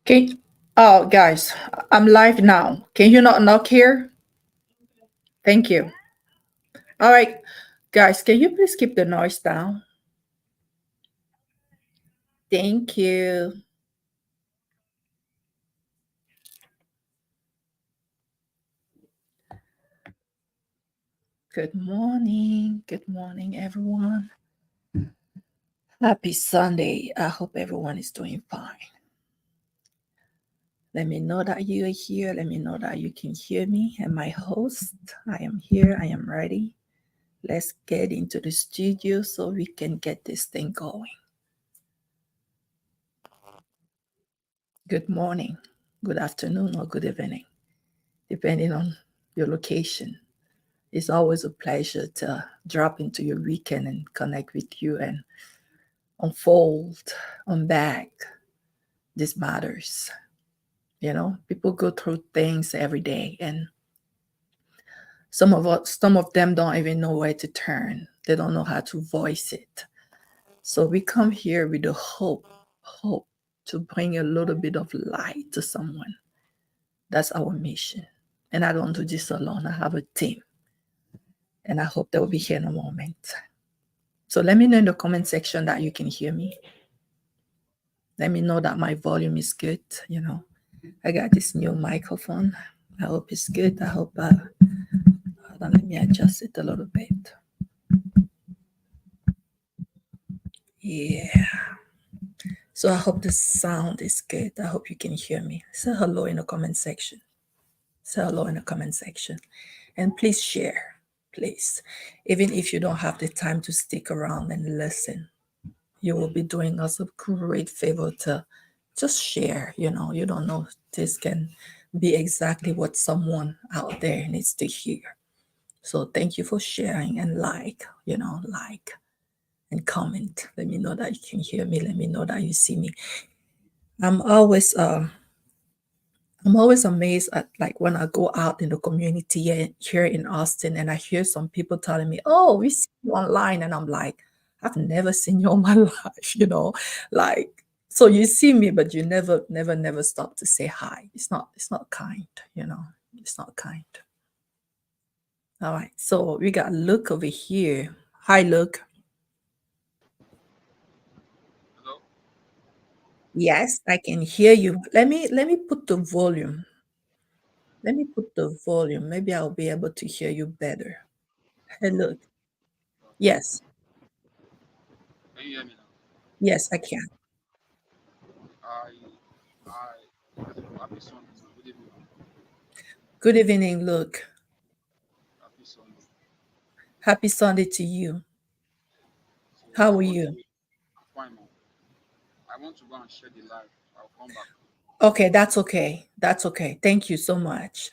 Can oh guys, I'm live now. Can you not knock here? Thank you. All right, guys, can you please keep the noise down? Thank you. Good morning. Good morning, everyone. Happy Sunday. I hope everyone is doing fine. Let me know that you are here. Let me know that you can hear me. And my host, I am here. I am ready. Let's get into the studio so we can get this thing going. Good morning, good afternoon, or good evening, depending on your location. It's always a pleasure to drop into your weekend and connect with you and unfold, unbag these matters. People go through things every day, and some of them don't even know where to turn. They don't know how to voice it. So we come here with the hope to bring a little bit of light to someone. That's our mission. And I don't do this alone. I have a team. And I hope they will be here in a moment. So let me know in the comment section that you can hear me. Let me know that my volume is good. I got this new microphone. I hope it's good. I hope, hold on, let me adjust it a little bit. Yeah. So I hope the sound is good. I hope you can hear me. Say hello in the comment section. Say hello in the comment section. And please share, please. Even if you don't have the time to stick around and listen, you will be doing us a great favor to just share. You don't know, this can be exactly what someone out there needs to hear. So thank you for sharing and like and comment. Let me know that you can hear me. Let me know that you see me. I'm always amazed at, like, when I go out in the community here in Austin and I hear some people telling me, "Oh, we see you online," and I'm like, "I've never seen you all my life." Like, so you see me, but you never stop to say hi. It's not kind. It's not kind. All right, so we got Luke over here. Hi, Luke. Hello? Yes, I can hear you. Let me put the volume. Let me put the volume. Maybe I'll be able to hear you better. Hey, Luke. Okay. Yes, Can you hear me now? yes, I can. I, happy Sunday. Good evening. Good evening, Luke. Happy Sunday. Happy Sunday to you. So How I are want to, you? fine now. I want to go and share the live. I'll come back. Okay, that's okay. That's okay. Thank you so much.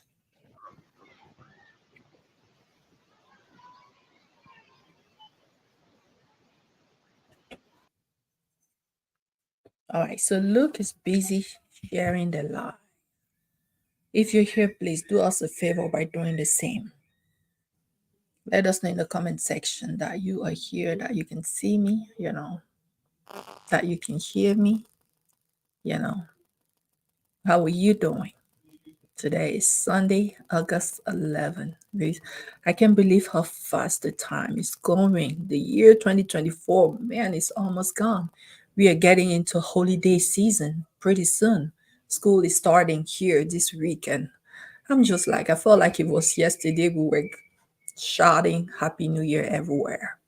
All right, so Luke is busy sharing the live. If you're here, please do us a favor by doing the same. Let us know in the comment section that you are here, that you can see me, that you can hear me, you know. How are you doing? Today is Sunday, August 11th. I can't believe how fast the time is going. The year 2024, man, is almost gone. We are getting into holiday season pretty soon. School is starting here this weekend. I'm just like, I felt like it was yesterday we were shouting Happy New Year everywhere.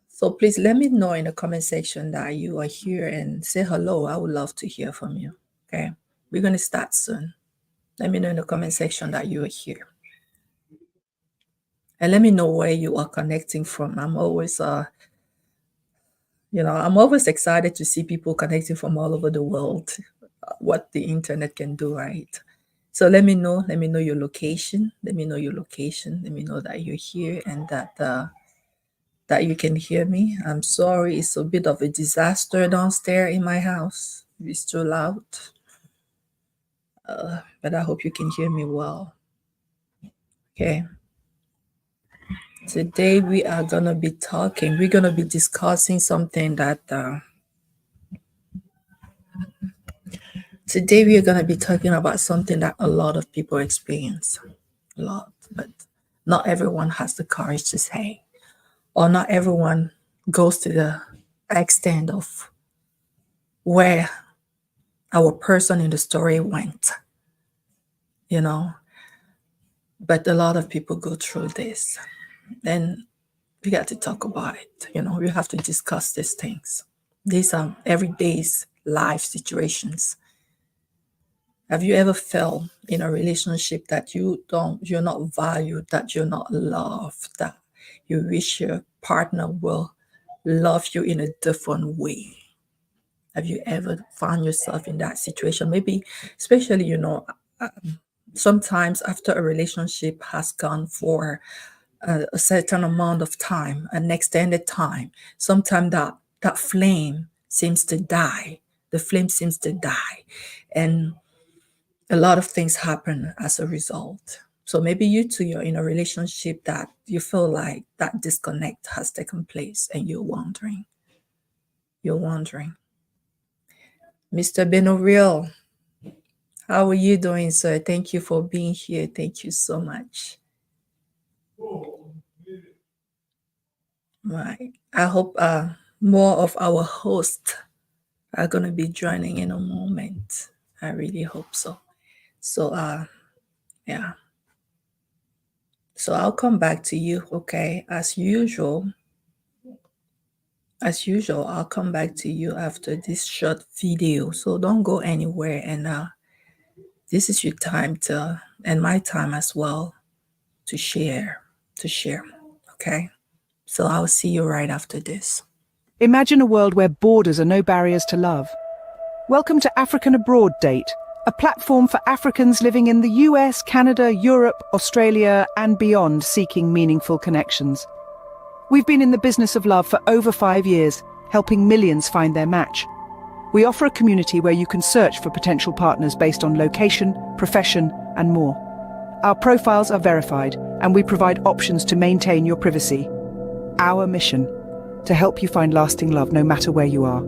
So please let me know in the comment section that you are here and say hello. I would love to hear from you. Okay. We're going to start soon. Let me know in the comment section that you are here. And let me know where you are connecting from. I'm always excited to see people connecting from all over the world, what the internet can do, right? So let me know. Let me know your location. Let me know your location. Let me know that you're here and that you can hear me. I'm sorry, it's a bit of a disaster downstairs in my house. It's too loud, but I hope you can hear me well. Okay. Today we are gonna be talking. We're gonna be discussing something that Today we are going to be talking about something that a lot of people experience. A lot, but not everyone has the courage to say, or not everyone goes to the extent of where our person in the story went, you know. But a lot of people go through this, and we got to talk about it. We have to discuss these things. These are everyday's life situations. Have you ever felt in a relationship that you're not valued, that you're not loved, that you wish your partner will love you in a different way? Have you ever found yourself in that situation? Maybe, especially, sometimes after a relationship has gone for a certain amount of time, an extended time, sometimes that flame seems to die. The flame seems to die. And a lot of things happen as a result. So maybe you two, you're in a relationship that you feel like that disconnect has taken place and you're wondering. You're wondering. Mr. Benoriel, how are you doing, sir? Thank you for being here. Thank you so much. Right. I hope more of our hosts are going to be joining in a moment. I really hope so. So, yeah. So I'll come back to you, okay? As usual, I'll come back to you after this short video. So don't go anywhere. And this is your time and my time as well, to share. Okay? So I'll see you right after this. Imagine a world where borders are no barriers to love. Welcome to African Abroad Date, a platform for Africans living in the US, Canada, Europe, Australia, and beyond seeking meaningful connections. We've been in the business of love for over 5 years, helping millions find their match. We offer a community where you can search for potential partners based on location, profession, and more. Our profiles are verified, and we provide options to maintain your privacy. Our mission: to help you find lasting love no matter where you are.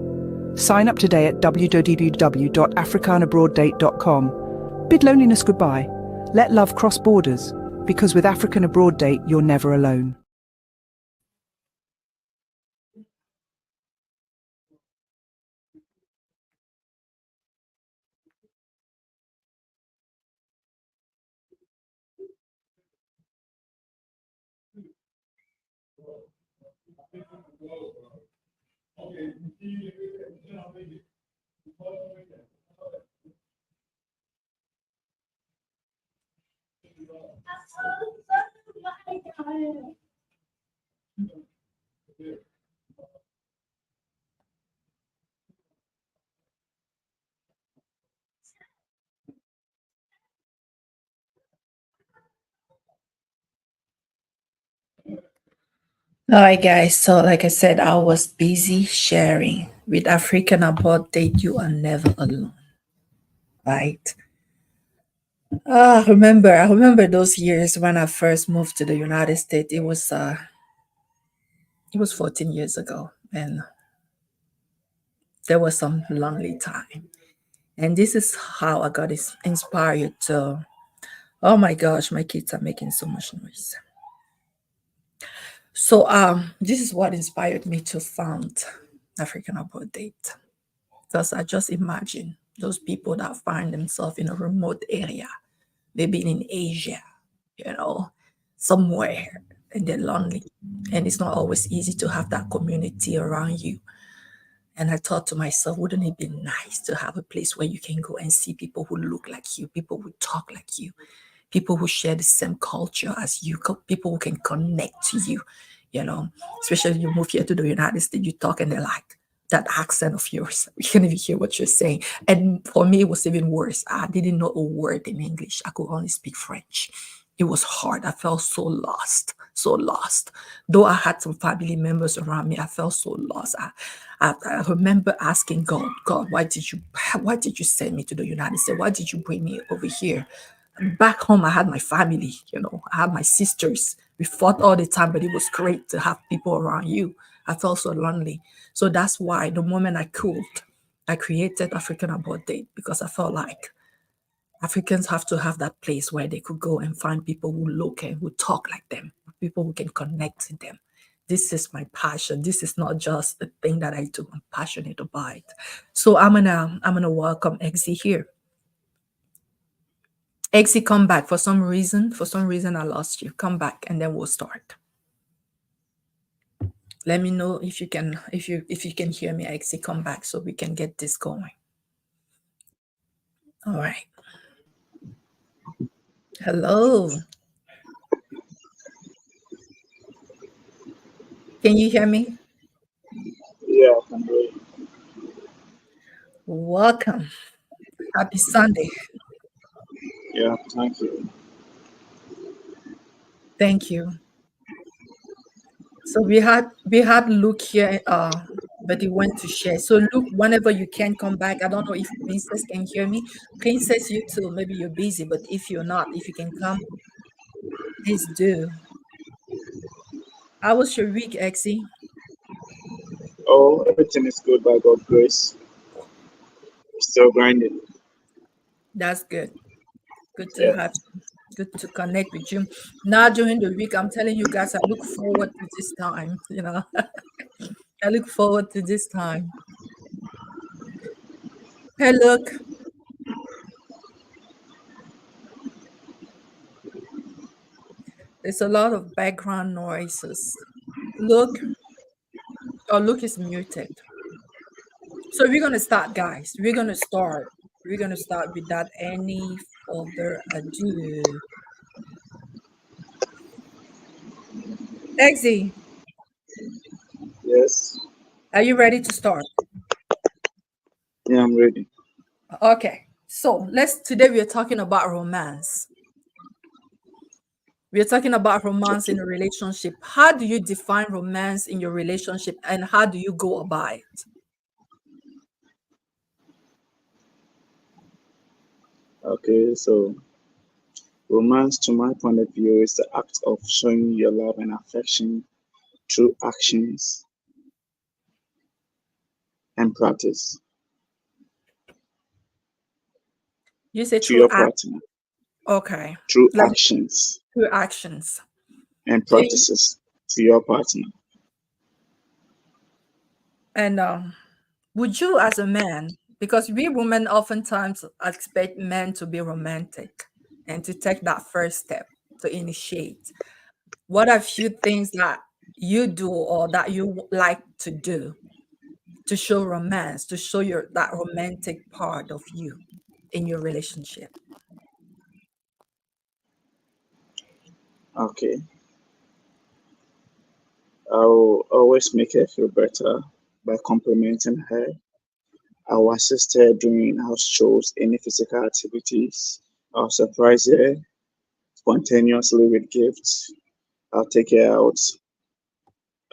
Sign up today at www.africanabroaddate.com. Bid loneliness goodbye. Let love cross borders, because with African Abroad Date, you're never alone. All right, guys. So, like I said, I was busy sharing. With African Abroad Date, you are never alone, right? I remember those years when I first moved to the United States. It was 14 years ago, and there was some lonely time. And this is how I got inspired to. Oh my gosh, my kids are making so much noise. So this is what inspired me to found African Abroad Date. Because I just imagine those people that find themselves in a remote area, maybe in Asia, somewhere, and they're lonely. And it's not always easy to have that community around you. And I thought to myself, wouldn't it be nice to have a place where you can go and see people who look like you, people who talk like you, people who share the same culture as you, people who can connect to you, especially you move here to the United States, you talk and they're like, that accent of yours, we can't even hear what you're saying. And for me, it was even worse. I didn't know a word in English. I could only speak French. It was hard. I felt so lost, so lost. Though I had some family members around me, I felt so lost. I remember asking God, why did you send me to the United States? Why did you bring me over here? Back home, I had my family, I had my sisters. We fought all the time, but it was great to have people around you. I felt so lonely. So that's why the moment I could, I created African Abroad Date because I felt like Africans have to have that place where they could go and find people who look and who talk like them, people who can connect to them. This is my passion. This is not just a thing that I do. I'm passionate about it. So I'm gonna welcome Exie here. Exie, come back. For some reason, I lost you. Come back and then we'll start. Let me know if you can hear me, Exie. Come back so we can get this going. All right. Hello. Can you hear me? Yeah, I can hear you. Welcome. Happy Sunday. Yeah, thank you. Thank you. So we had Luke here, but he went to share. So Luke, whenever you can come back, I don't know if Princess can hear me. Princess, you too. Maybe you're busy, but if you're not, if you can come, please do. How was your week, Exie? Oh, everything is good by God's grace. Still grinding. That's good. Good to Yeah. have you. Good to connect with you. Now during the week, I'm telling you guys, I look forward to this time. I look forward to this time. Hey, look, there's a lot of background noises. Look, oh, look is muted. So we're gonna start, guys. We're gonna start. We're gonna start without any further ado. Exie, Yes. are you ready to start? Yeah, I'm ready. Okay. So today we are talking about romance. We are talking about romance Okay. in a relationship. How do you define romance in your relationship and how do you go about it? Okay, so romance, to my point of view, is the act of showing your love and affection through actions and practice You say to through your act. partner, Okay. through Like actions through actions. and Okay. practices to your partner. And would you, as a man, because we women oftentimes expect men to be romantic and to take that first step to initiate, what are few things that you do or that you like to do to show romance, to show your that romantic part of you in your relationship? Okay. I'll always make her feel better by complimenting her. I'll assist her during house chores, any physical activities. I'll surprise her spontaneously with gifts. I'll take her out.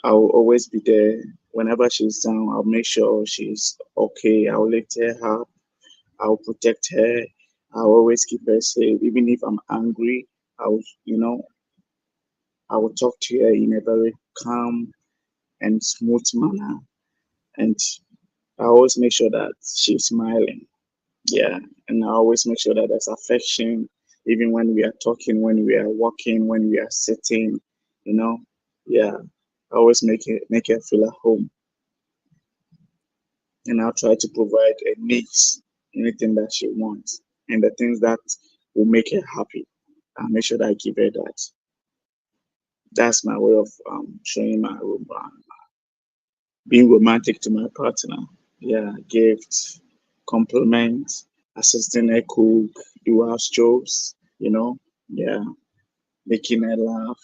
I'll always be there. Whenever she's down, I'll make sure she's okay. I'll lift her up. I'll protect her. I'll always keep her safe. Even if I'm angry, I'll, I will talk to her in a very calm and smooth manner. And I always make sure that she's smiling. Yeah. And I always make sure that there's affection, even when we are talking, when we are walking, when we are sitting, you know. Yeah. I always make her feel at home. And I'll try to provide a needs, anything that she wants, and the things that will make her happy. I'll make sure that I give her that. That's my way of showing being romantic to my partner. Yeah, gift, compliment, assisting her cook, do house chores, yeah, making her laugh,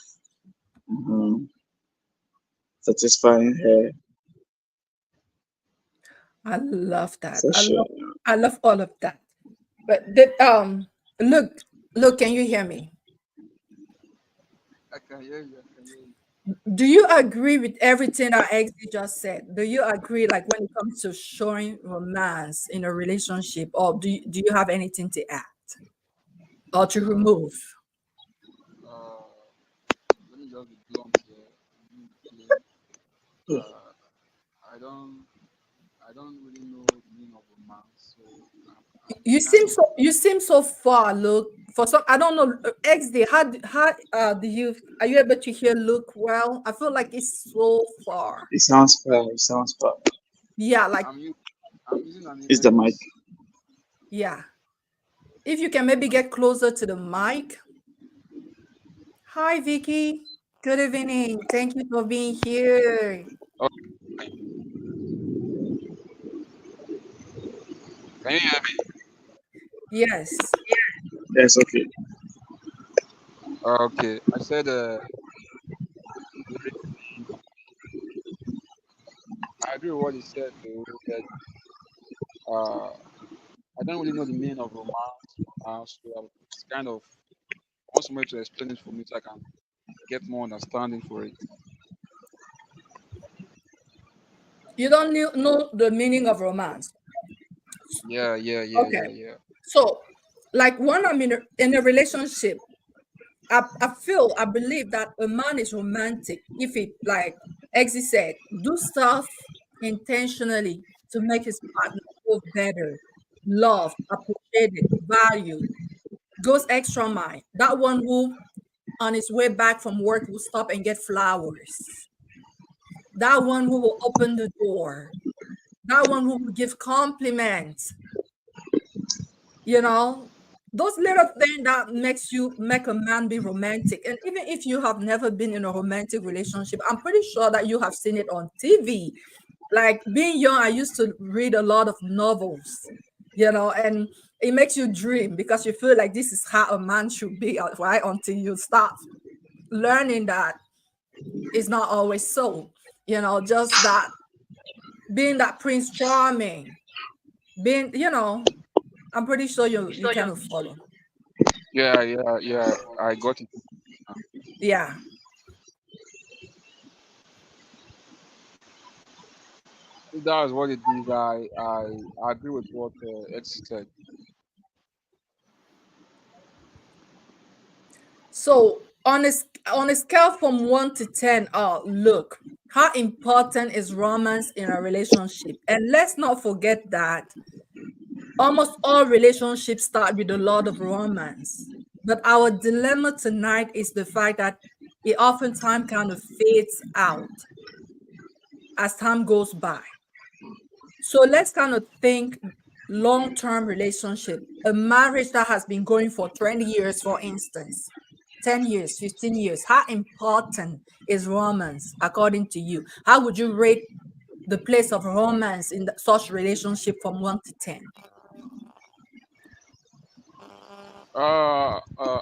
um, satisfying her I love that. for I sure. love I love all of that. But look, can you hear me? I can hear you. I can hear you. Do you agree with everything that XD just said? Do you agree, like when it comes to showing romance in a relationship, or do you have anything to add or to Uh, remove? uh, Let me just be blunt here. Be plain. Yeah. I don't. I don't really know the meaning of romance. So You kind seem of so far. Look, for some, I don't know. XD, do you are you able to hear Look well? I feel like it's so far. It sounds far. It sounds far. Yeah, like I'm using I'm using an It's the mic. earpiece. yeah. If you can maybe get closer to the mic. Hi, Vicky. Good evening. Thank you for being here. Oh, can you hear me? Yes. Yes, okay. Okay. I said I agree with what he said though, but uh I don't really know the meaning of romance. It's kind of I want somebody to explain it for me so I can get more understanding for it. You don't know the meaning of romance. Yeah, yeah, yeah, Okay. yeah, yeah. So, like when I'm in a relationship, I believe that a man is romantic if he, like Exie said, do stuff intentionally to make his partner feel better, loved, appreciated, valued, goes extra mile. That one who on his way back from work will stop and get flowers. That one who will open the door. That one who will give compliments. You know, those little things that make a man be romantic. And even if you have never been in a romantic relationship, I'm pretty sure that you have seen it on TV. Like being young, I used to read a lot of novels, and it makes you dream because you feel like this is how a man should be, right? Until you start learning that it's not always so, just that being that Prince Charming, being, I'm pretty sure you kind of follow. Yeah, yeah, yeah. I got it. Yeah. If that is what it is, I agree with what X said. So on a scale from 1 to 10, look, how important is romance in a relationship? And let's not forget that almost all relationships start with a lot of romance. But our dilemma tonight is the fact that it oftentimes kind of fades out as time goes by. So let's kind of think long-term relationship, a marriage that has been going for 20 years, for instance, 10 years, 15 years. How important is romance according to you? How would you rate the place of romance in such relationship from 1 to 10?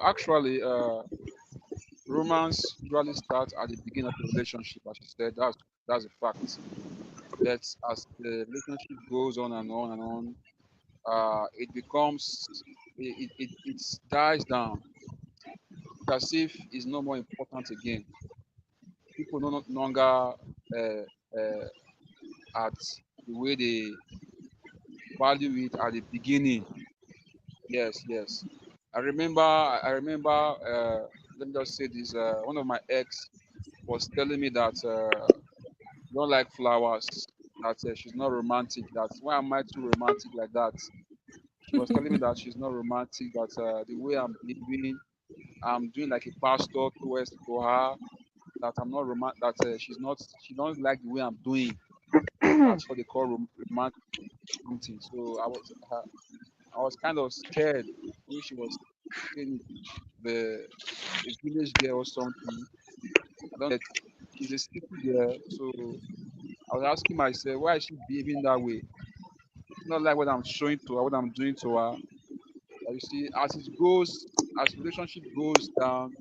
Actually, romance usually starts at the beginning of a relationship, as you said. That's a fact. But as the relationship goes on and on and on, it becomes it dies down. It's as if it's no more important again. People no longer at the way they value it at the beginning. Yes, yes. I remember. Let me just say this. One of my ex was telling me that she don't like flowers. That she's not romantic. That why am I too romantic like that? She was telling me that she's not romantic. That the way I'm behaving, I'm doing like a pastor towards to her. That I'm not romantic. That she's not. She don't like the way I'm doing. That's what they call romantic something. So I was kind of scared when she was saying the a village girl or something. I don't know, but she's a city girl. So I was asking myself, why is she behaving that way? It's not like what I'm showing to her, what I'm doing to her. But you see, as relationship goes down,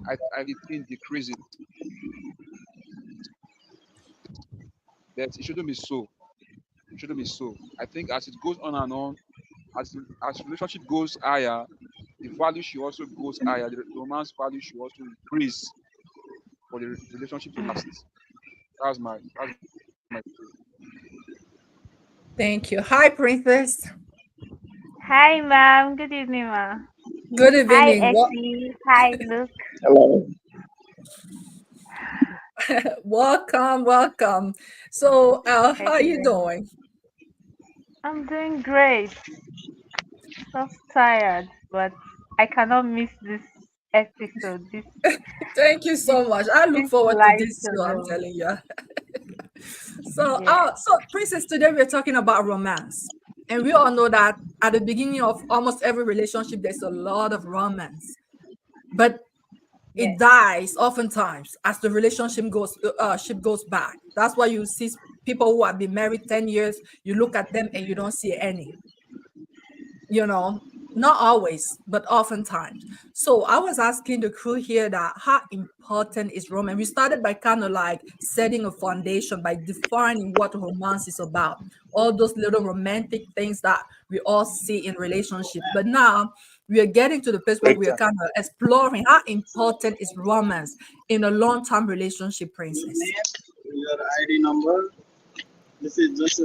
the thing decreases. But it shouldn't be so. It shouldn't be so. I think as it goes on and on, as relationship goes higher, the value should also goes higher. The romance value should also increase for the relationship to last. That's my take. Thank you. Hi, Princess. Hi, ma'am. Good evening, ma'am. Good Hi, evening. Exie. Hi, Luke. Hello. Welcome, welcome. So, how are Okay, you then. doing? I'm doing great. So tired, but I cannot miss this episode. Thank you This so much. I look this forward to light this too. I'm channel. telling you. So, Yeah. Princess, today we're talking about romance, and we all know that at the beginning of almost every relationship, there's a lot of romance, but it Yes. dies oftentimes as the relationship ship goes back. That's why you see people who have been married 10 years. You look at them and you don't see any, you know, not always but oftentimes. So I was asking the crew here that how important is romance. We started by kind of like setting a foundation by defining what romance is about, all those little romantic things that we all see in relationships. But now we are getting to the place where we are Breakdown. kind of exploring how important is romance in a long-term relationship, Princess. Your ID number. This is just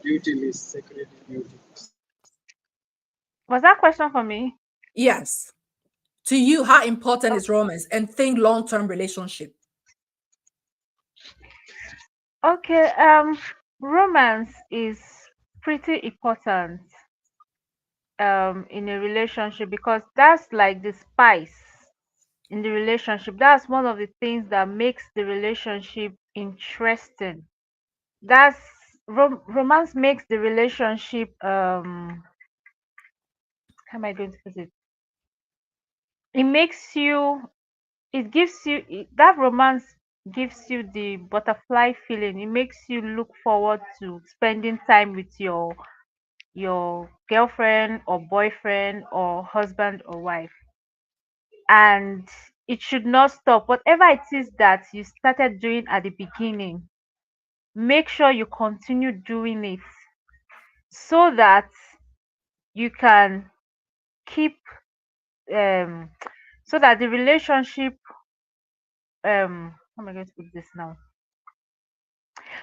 duty list, security duty. Was that question for me? Yes, to you, how important Oh, is romance and think long-term relationship? okay. Romance is pretty important in a relationship because that's like the spice in the relationship. That's one of the things that makes the relationship interesting. That's romance makes the relationship how am I going to put it? It makes you it gives you that romance gives you the butterfly feeling. It makes you look forward to spending time with your girlfriend or boyfriend or husband or wife. And it should not stop. Whatever it is that you started doing at the beginning, make sure you continue doing it so that you can keep um so that the relationship how am I going to put this now?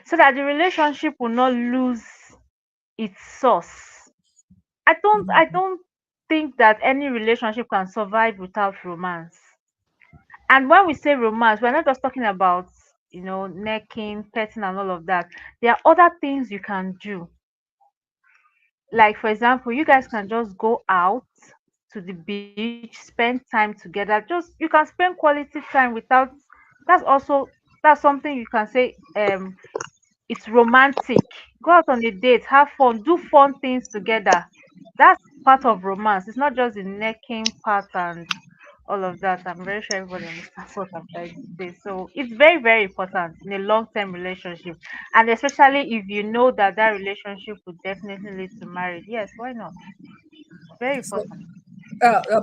So that the relationship will not lose its source. I don't think that any relationship can survive without romance. And when we say romance, we're not just talking about necking, petting and all of that. There are other things you can do. Like for example, you guys can just go out to the beach, spend time together. Just you can spend quality time without that's also that's something you can say it's romantic. Go out on a date, have fun, do fun things together. That's part of romance. It's not just the necking part and all of that. I'm very sure everybody understands what I'm trying to say. So it's very, very important in a long-term relationship, and especially if you know that that relationship would definitely lead to marriage. Yes, why not? Very So, important.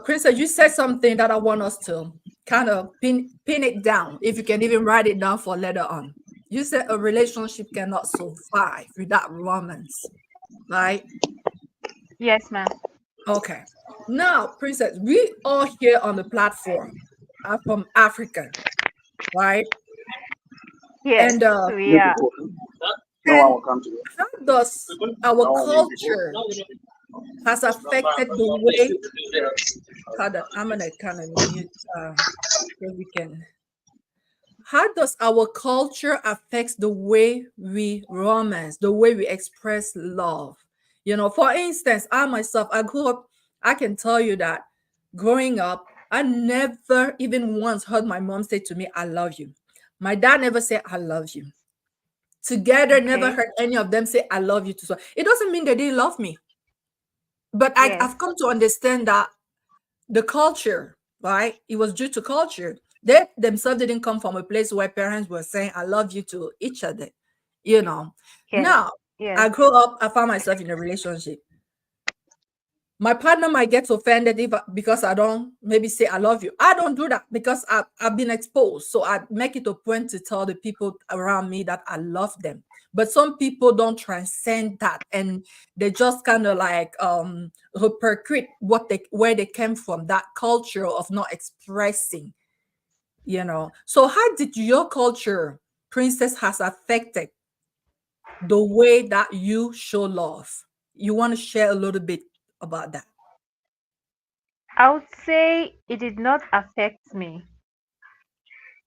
Princess, you said something that I want us to kind of pin it down. If you can even write it down for later on. You said a relationship cannot survive without romance, right? Yes, ma'am. Okay. Now, Princess, we all here on the platform are from Africa, right? Yes, And we Make are. it go. No one and will come to you. how does our No one will go. culture has affected the way? Hold on, I'm gonna kind of mute so we can. How does our culture affects the way we romance, the way we express love? For instance, I myself, I grew up, I can tell you that growing up, I never even once heard my mom say to me, I love you. My dad never said, I love you. Together, never Okay. heard any of them say, I love you too. So it doesn't mean they didn't love me. But Yes. I've come to understand that the culture, right? It was due to culture. They themselves didn't come from a place where parents were saying, I love you to each other, you know. Yes. Now, Yes. I grew up, I found myself in a relationship. My partner might get offended if because I don't maybe say I love you. I don't do that because I've been exposed. So I make it a point to tell the people around me that I love them. But some people don't transcend that and they just kind of like repercute where they came from, that culture of not expressing. So how did your culture, Princess, has affected the way that you show love? You want to share a little bit about that? I would say it did not affect me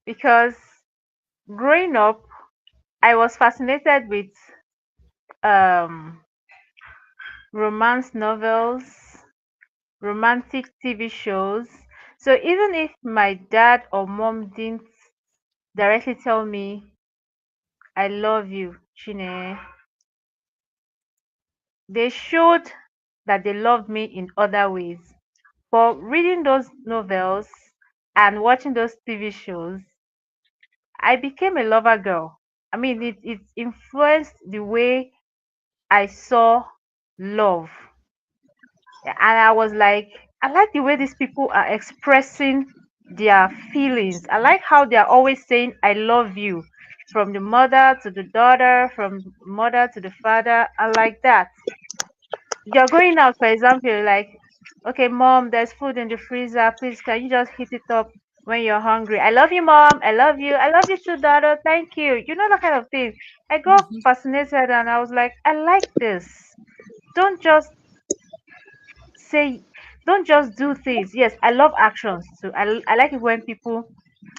because growing up, I was fascinated with um romance novels, romantic TV shows. So even if my dad or mom didn't directly tell me, I love you, Chine, they showed that they loved me in other ways. But reading those novels and watching those TV shows, I became a lover girl. I mean, it influenced the way I saw love. And I was like, I like the way these people are expressing their feelings. I like how they are always saying, I love you, from the mother to the daughter, from mother to the father. I like that. You're going out, for example, you're like, okay, mom, there's food in the freezer. Please, can you just heat it up when you're hungry? I love you, mom. I love you. I love you too, daughter. Thank you. You know, that kind of thing. I got Mhm. fascinated and I was like, I like this. Don't just say, don't just do things. Yes, I love actions too. I like it when people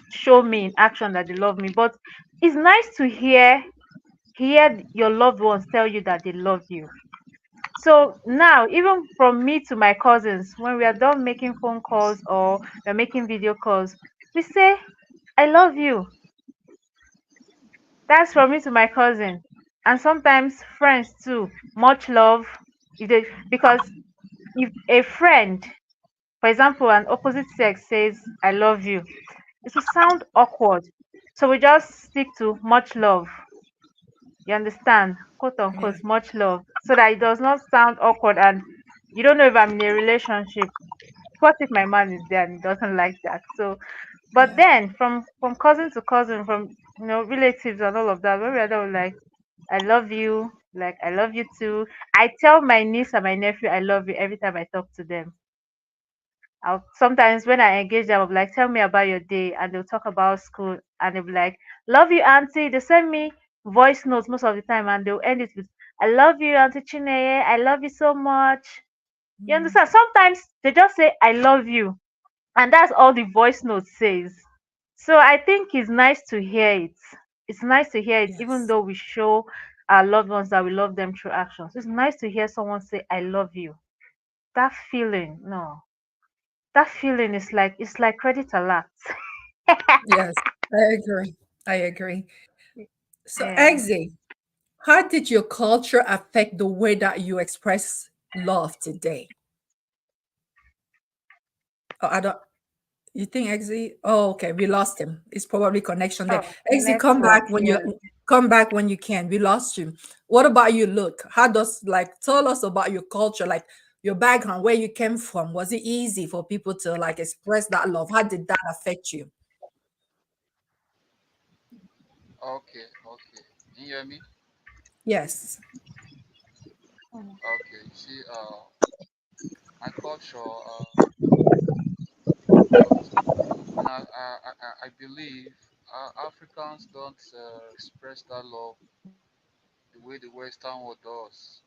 show me in action that they love me. But it's nice to hear your loved ones tell you that they love you. So now, even from me to my cousins, when we are done making phone calls or we're making video calls, we say, I love you. That's from me to my cousin. And sometimes friends too. Much love. If they, because if a friend, for example, an opposite sex says, I love you, it will sound awkward. So we just stick to much love. You understand? Quote Yeah. unquote, much love. So that it does not sound awkward and you don't know if I'm in a relationship. What if my man is there and he doesn't like that? So, but Yeah. then from cousin to cousin, from relatives and all of that, when we're done, we're like, I love you, like I love you too. I tell my niece and my nephew I love you every time I talk to them. I'll sometimes when I engage them, I'll be like, tell me about your day, and they'll talk about school, and they'll be like, love you, auntie. They send me voice notes most of the time, and they'll end it with, I love you, auntie Chineye. I love you so much. You Mm. understand? Sometimes they just say, I love you, and that's all the voice note says. So I think it's nice to hear it. It's nice to hear it, even Yes. though we show our loved ones that we love them through actions. It's nice to hear someone say, I love you. That feeling, no. That feeling is like, it's like credit alert. Yes. I agree. I agree. So, Yeah. Exie, how did your culture affect the way that you express love today? Oh, I don't. You think Exie? Oh, okay. We lost him. It's probably connection there. Oh, Exie, come network, back when you yes. come back when you can. We lost you. What about you? Look, how does like tell us about your culture, like your background, where you came from? Was it easy for people to like express that love? How did that affect you? Okay, okay. Can you hear me? Yes. Mm. Okay. You see, my culture, and I believe Africans don't express that love the way the Western world does.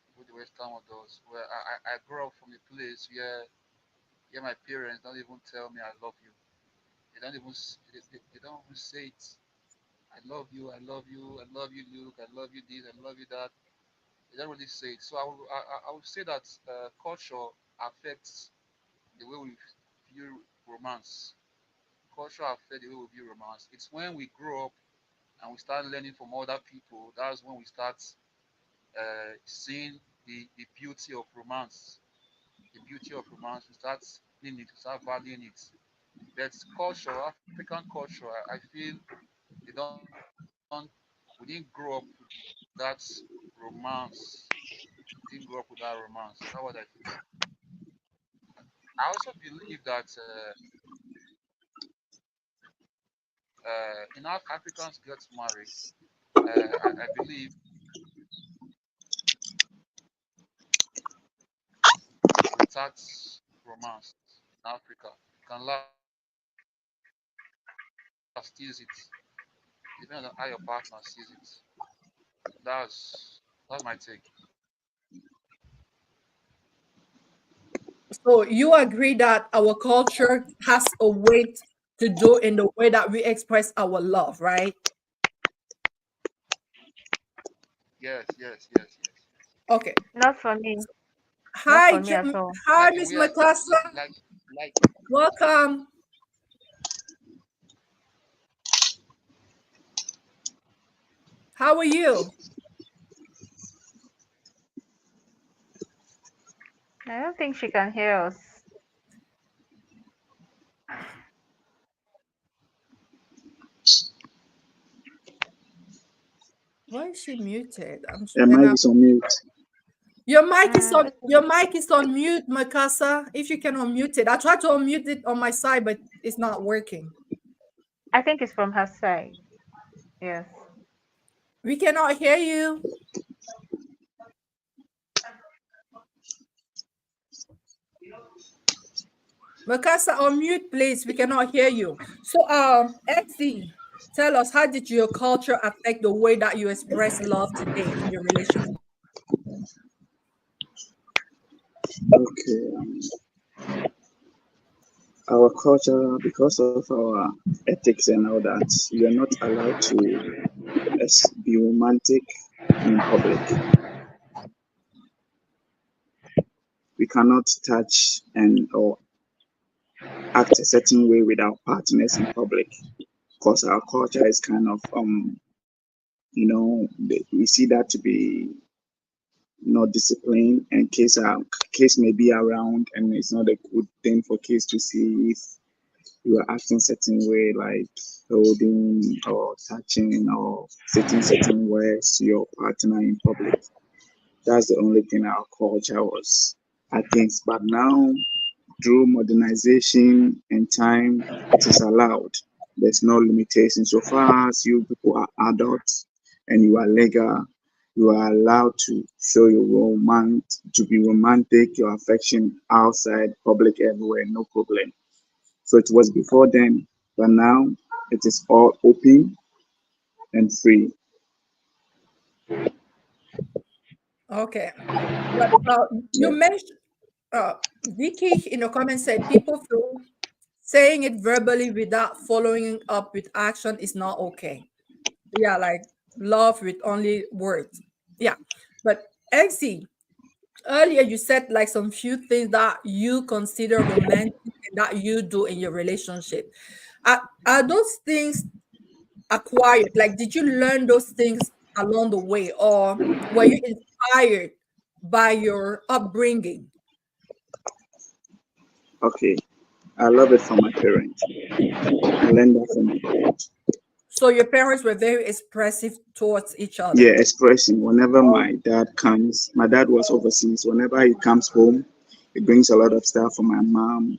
The way the Western world does. Where I grew up from a place where my parents don't even tell me I love you. They don't even they don't even say it. I love you. I love you. I love you, Luke. I love you this. I love you that. They don't really say it. So I would say that culture affects the way we view romance. Culture affects the way we view romance. It's when we grow up and we start learning from other people. That's when we start seeing the beauty of romance. The beauty of romance. We start seeing it. We start valuing it. But culture, African culture, I feel they don't. We didn't grow up with that romance. We didn't grow up with that romance. That's what I feel. I also believe that in Africans get married. I believe without romance in Africa, it can last years. Depends on how your partner sees it. That's my take. So you agree that our culture has a weight to do in the way that we express our love, right? Yes, yes, yes, yes, yes. Okay. Not for me. Not Hi, for me at all. Hi, Like Miss we are Makasa. like Welcome. How are you? I don't think she can hear us. Why is she muted? The And mic is on mute. your mic is on Okay. your mic is on mute, Makasa. If you can unmute it. I tried to unmute it on my side, but it's not working. I think it's from her side. Yes. We cannot hear you. Makasa, unmute, please. We cannot hear you. So, XD, tell us, how did your culture affect the way that you express love today in your relationship? Okay. Our culture, because of our ethics and all that, we are not allowed to be romantic in public. We cannot touch and or act a certain way with our partners in public because our culture is kind of we see that to be not disciplined, and case may be around, and it's not a good thing for case to see if you are acting certain way, like holding or touching or saying certain words to your partner in public. That's the only thing our culture was against. But now, through modernization and time, it is allowed. There's no limitation. So far as you people are adults and you are legal, you are allowed to show your romance, to be romantic, your affection outside public everywhere, no problem. So it was before then, but now it is all open and free. Okay. But you Yeah. mentioned, Vicky in the comments said people feel saying it verbally without following up with action is not okay. Yeah, like love with only words. Yeah. But XC, earlier you said like some few things that you consider romantic and that you do in your relationship. Are those things acquired? Like, did you learn those things along the way, or were you inspired by your upbringing? Okay. I love it from my parents. I learned that from my parents. So your parents were very expressive towards each Yeah, other. expressing. Whenever Oh, my dad was overseas. Whenever he comes home, he brings a lot of stuff for my mom.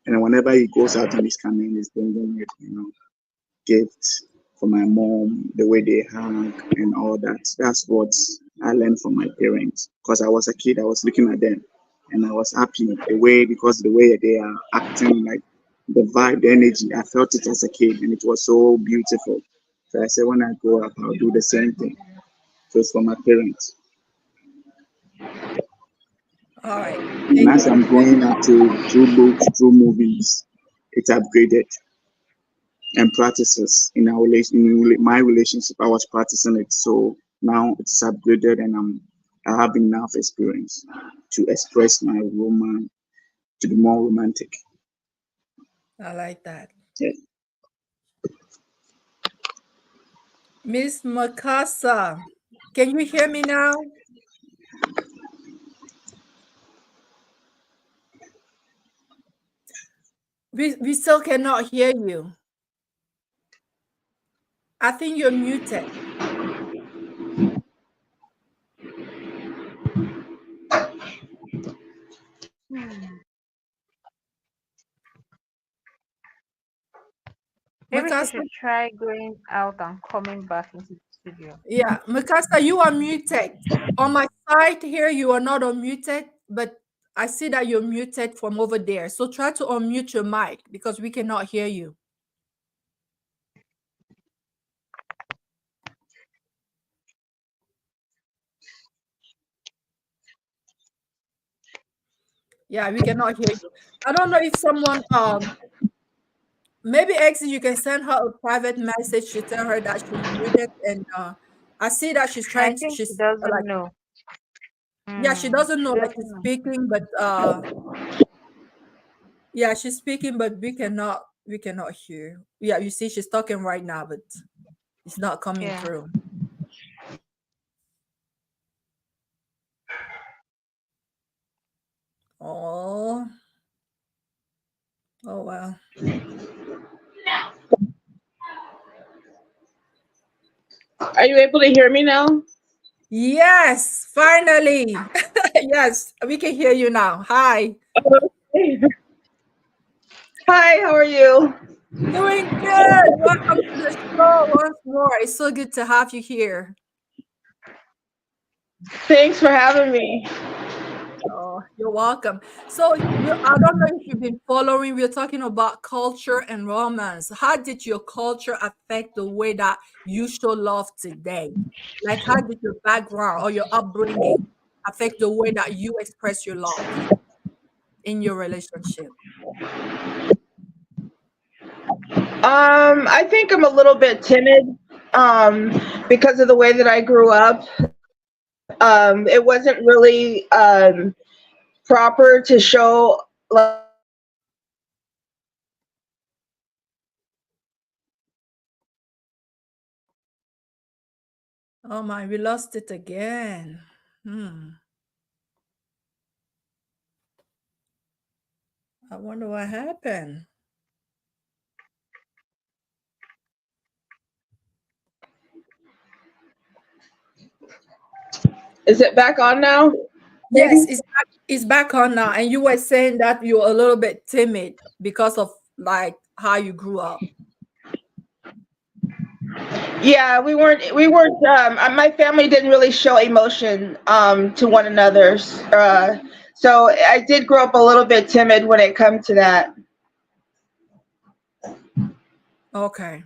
And whenever he goes out and he's coming, he's bringing it, gifts for my mom, the way they hug and all that. That's what I learned from my parents. Because I was a kid, I was looking at them and I was happy because the way they are acting, like the vibe, the energy, I felt it as a kid and it was so beautiful. So I said, when I grow up, I'll do the same thing. So it's for my parents. all right. And Thank as I'm you. growing up through books, through movies, it's upgraded and practices in our my relationship. I was practicing it, so now it's upgraded, and I have enough experience to express my romance to be more romantic. I like that. Yeah. Miss Makasa, can you hear me now? We still cannot hear you. I think you're muted. Hmm. Maybe she Makasa, should try going out and coming back into the studio. yeah, Makasa, you are muted. On my side here, you are not unmuted, but I see that you're muted from over there. So try to unmute your mic because we cannot hear you. Yeah, we cannot hear you. I don't know if someone maybe actually you can send her a private message to tell her that she's muted, and I see that I think she she's doesn't like know. Yeah, she doesn't know She that doesn't she's know. speaking, but yeah, she's speaking, but we cannot hear. Yeah, you see, she's talking right now, but it's not coming Yeah. through. Oh, oh well. Are you able to hear me now? Yes, finally. Yes, we can hear you now. Hi. Hi, how are you? Doing good. Welcome to the show once more. It's so good to have you here. Thanks for having me. Oh, you're welcome. So, I don't know if you've been following, we're talking about culture and romance. How did your culture affect the way that you show love today? Like, how did your background or your upbringing affect the way that you express your love in your relationship? I think I'm a little bit timid because of the way that I grew up. It wasn't really proper to show like Oh my, we lost it again. Hmm. I wonder what happened. is it back on now? Yes, Maybe? it's back on now. And you were saying that you're a little bit timid because of like how you grew up. Yeah, we weren't my family didn't really show emotion to one another. So I did grow up a little bit timid when it comes to that. Okay.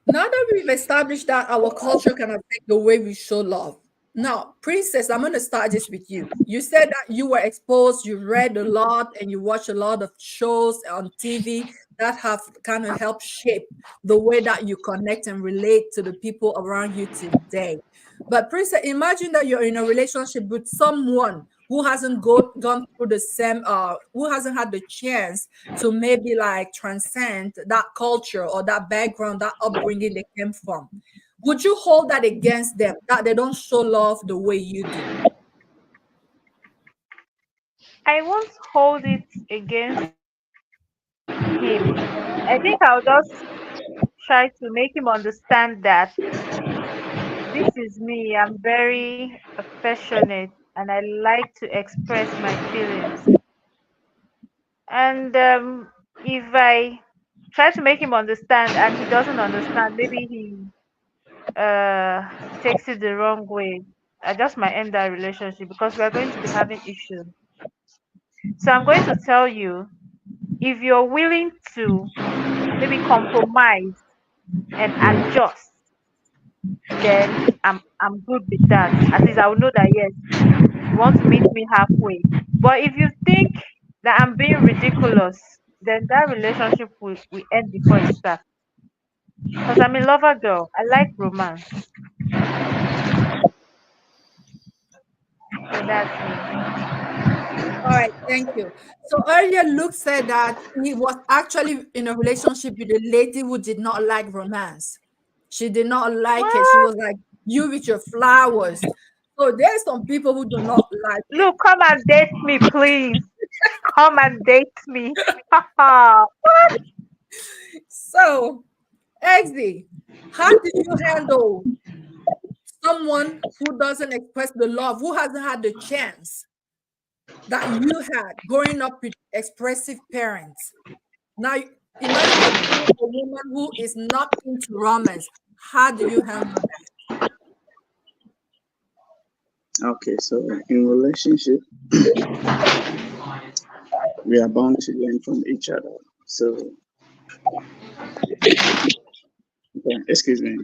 Now that we've established that our culture can affect the way we show love. Now, Princess, I'm going to start this with you. You said that you were exposed, you read a lot, and you watch a lot of shows on TV that have kind of helped shape the way that you connect and relate to the people around you today. But Princess, imagine that you're in a relationship with someone who hasn't gone through the same, who hasn't had the chance to maybe like transcend that culture or that background, that upbringing they came from. Would you hold that against them, that they don't show love the way you do? I won't hold it against him. I think I'll just try to make him understand that this is me. I'm very affectionate and I like to express my feelings. And if I try to make him understand and he doesn't understand, maybe he takes it the wrong way, I just might end that relationship because we are going to be having issues. So I'm going to tell you, if you're willing to maybe compromise and adjust, then I'm good with that. At least I will know that yes, you want to meet me halfway. But if you think that I'm being ridiculous, then that relationship will end before it starts. Because I'm a lover girl. I like romance. So that's me. All right, thank you. So earlier, Luke said that he was actually in a relationship with a lady who did not like romance. She did not like it. She What? was like, you with your flowers. So there's some people who do not like it. Look, come and date me, please. Come and date me. So, XD, how did you handle someone who doesn't express the love, who hasn't had the chance that you had growing up with expressive parents? Now, imagine you're dating a woman who is not into romance. How do you handle that? Okay, so in relationship, we are bound to learn from each other. So, okay, excuse me.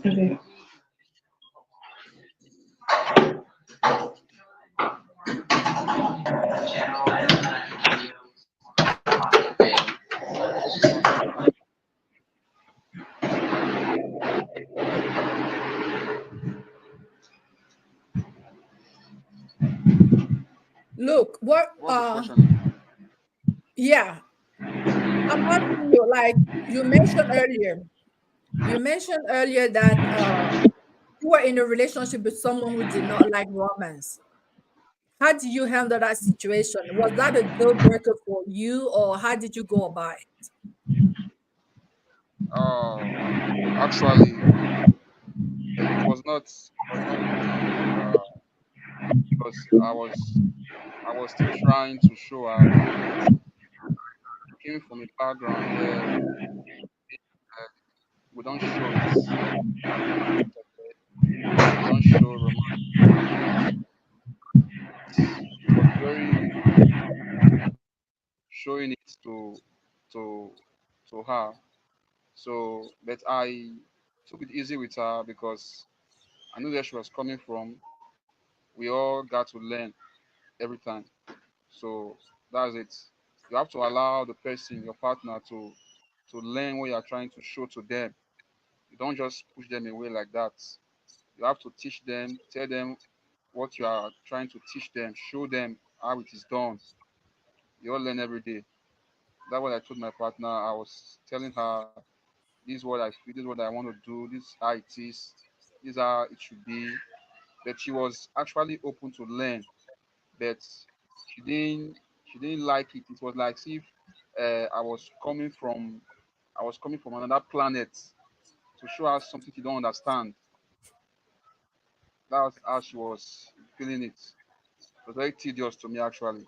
Okay. Look, what What's the question again? yeah, I'm asking you, like you mentioned earlier that you were in a relationship with someone who did not like romance. How did you handle that situation? Was that a deal breaker for you, or how did you go about it? Uh, Actually, it was not easy because I was still trying to show her that I came from a background where we don't show it at the foot of bed. We don't show romance. She was very showing it to to her. So, but I took it easy with her because I knew where she was coming from. We all got to learn every time. So that's it. You have to allow the person, your partner, to learn what you are trying to show to them. You don't just push them away like that. You have to teach them, tell them what you are trying to teach them, show them how it is done. You all learn every day. That's what I told my partner. I was telling her, this is what I feel, this is what I want to do, this is how it is, this is how it should be. But she was actually open to learn, but she didn't like it. It was like if I was coming from another planet to show her something she don't understand. That's how she was feeling it. It was very tedious to me actually.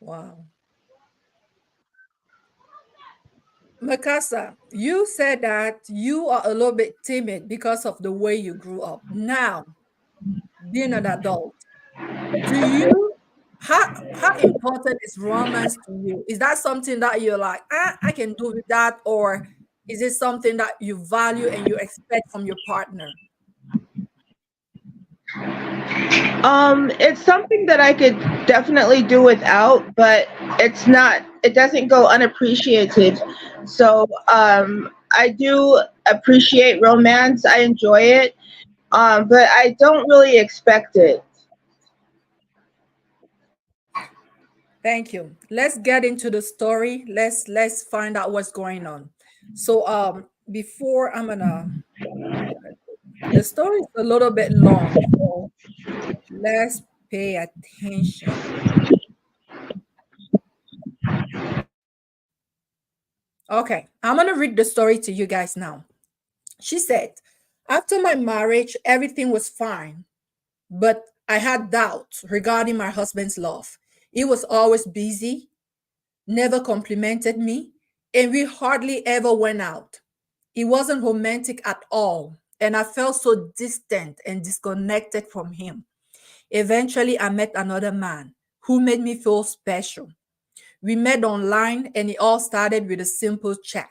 Wow. Mikasa, you said that you are a little bit timid because of the way you grew up. Now, being an adult, do you how important is romance to you? Is that something that you're like, I can do with that, or is it something that you value and you expect from your partner? It's something that I could definitely do without, but it doesn't go unappreciated. So, I do appreciate romance. I enjoy it. But I don't really expect it. Thank you. Let's get into the story. Let's find out what's going on. So before I'm gonna the story is a little bit long, so let's pay attention. Okay, I'm gonna read the story to you guys now. She said, after my marriage, everything was fine, but I had doubts regarding my husband's love. He was always busy, never complimented me, and we hardly ever went out. He wasn't romantic at all, and I felt so distant and disconnected from him. Eventually, I met another man who made me feel special. We met online, and it all started with a simple chat.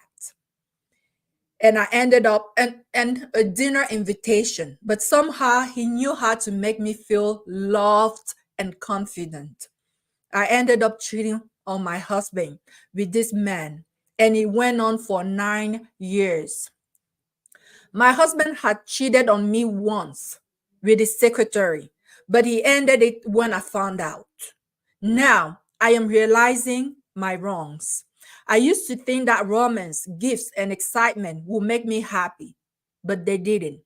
And I ended up and a dinner invitation, but somehow he knew how to make me feel loved and confident. I ended up cheating on my husband with this man, and it went on for 9 years. My husband had cheated on me once with his secretary, but he ended it when I found out. Now I am realizing my wrongs. I used to think that romance, gifts, and excitement would make me happy, but they didn't.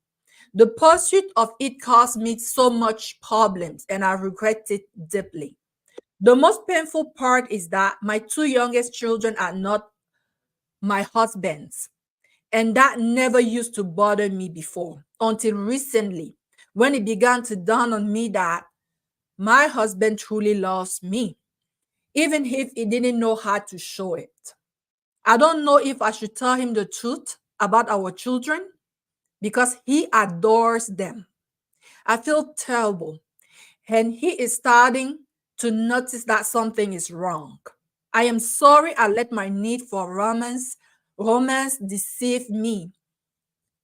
The pursuit of it caused me so much problems, and I regret it deeply. The most painful part is that my two youngest children are not my husband's. And that never used to bother me before until recently when it began to dawn on me that my husband truly loves me, even if he didn't know how to show it. I don't know if I should tell him the truth about our children because he adores them. I feel terrible, and he is starting to notice that something is wrong. I am sorry I let my need for romance deceive me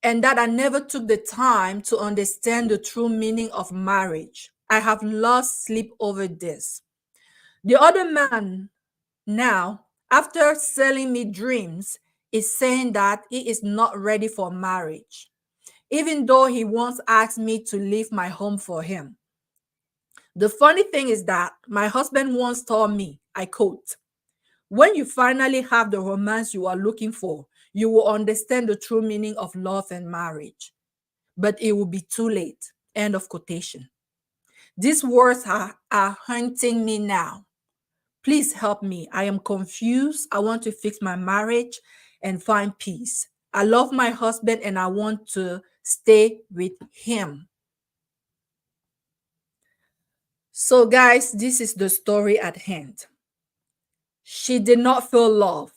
and that I never took the time to understand the true meaning of marriage. I have lost sleep over this. The other man now, after selling me dreams, is saying that he is not ready for marriage, even though he once asked me to leave my home for him. The funny thing is that my husband once told me, I quote, "When you finally have the romance you are looking for, you will understand the true meaning of love and marriage. But it will be too late." End of quotation. These words are haunting me now. Please help me. I am confused. I want to fix my marriage and find peace. I love my husband and I want to stay with him. So, guys, this is the story at hand. She did not feel love.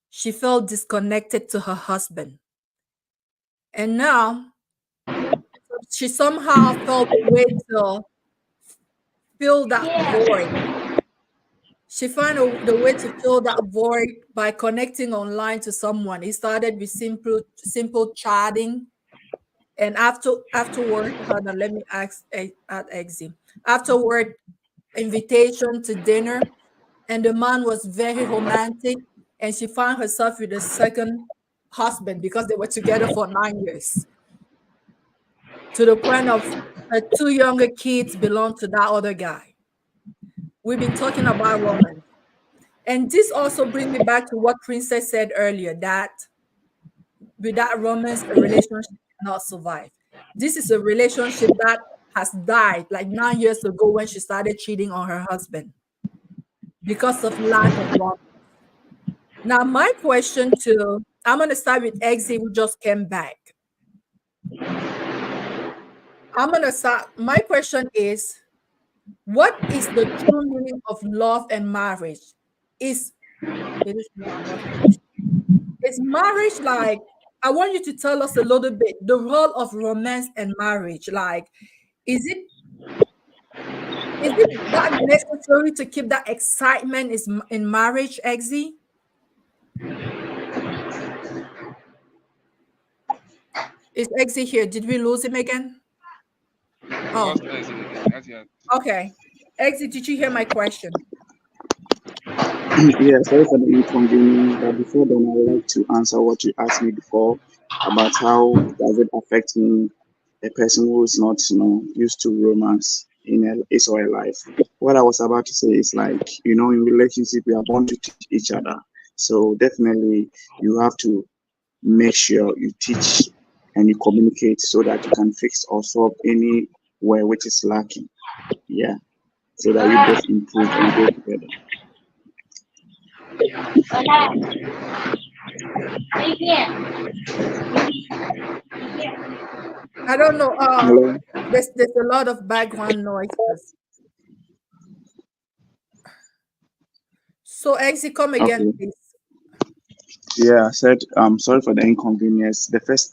She felt disconnected to her husband. And now she somehow felt a way to fill that void. She found the way to fill that void by connecting online to someone. It started with simple chatting, and afterward, hold on, let me ask at exit. Afterward, invitation to dinner, and the man was very romantic, and she found herself with a second husband because they were together for 9 years. To the point of her two younger kids belong to that other guy. We've been talking about romance. And this also brings me back to what Princess said earlier, that without romance, a relationship cannot survive. This is a relationship that has died like 9 years ago when she started cheating on her husband because of lack of romance. Now, my question to, I'm going to start with Exie, who just came back. I'm going to start. My question is, what is the true meaning of love and marriage? Is it is no, I'm not finished. Is marriage like, I want you to tell us a little bit the role of romance and marriage. Like, is it that necessary to keep that excitement is in marriage, Exie? Is Exie here? Did we lose him again? We Oh, lost Exit again. okay. Exie, did you hear my question? Yeah, sorry for the inconvenience, but before then, I would like to answer what you asked me before about how does it affect me, a person who is not, used to romance in his or her life. What I was about to say is like, in relationship, we are born to teach each other. So definitely, you have to make sure you teach and you communicate so that you can fix or solve anywhere which is lacking. Yeah, so that you both improve and grow together. I don't know. Hello. There's a lot of background noises. So Exie, come again, Okay. please. Yeah, I said, sorry for the inconvenience. The first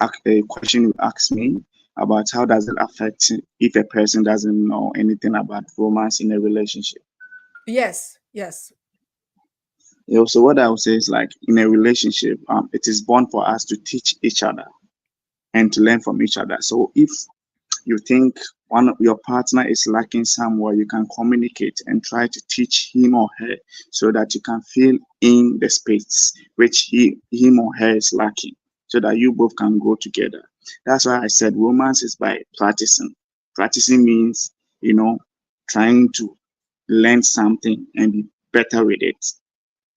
question you asked me about how does it affect if a person doesn't know anything about romance in a relationship. Yes, yes. So what I would say is like in a relationship, it is born for us to teach each other and to learn from each other. So if you think one of your partner is lacking somewhere, you can communicate and try to teach him or her so that you can fill in the space which him or her is lacking, so that you both can grow together. That's why I said romance is by practicing. Practicing means, trying to learn something and be better with it.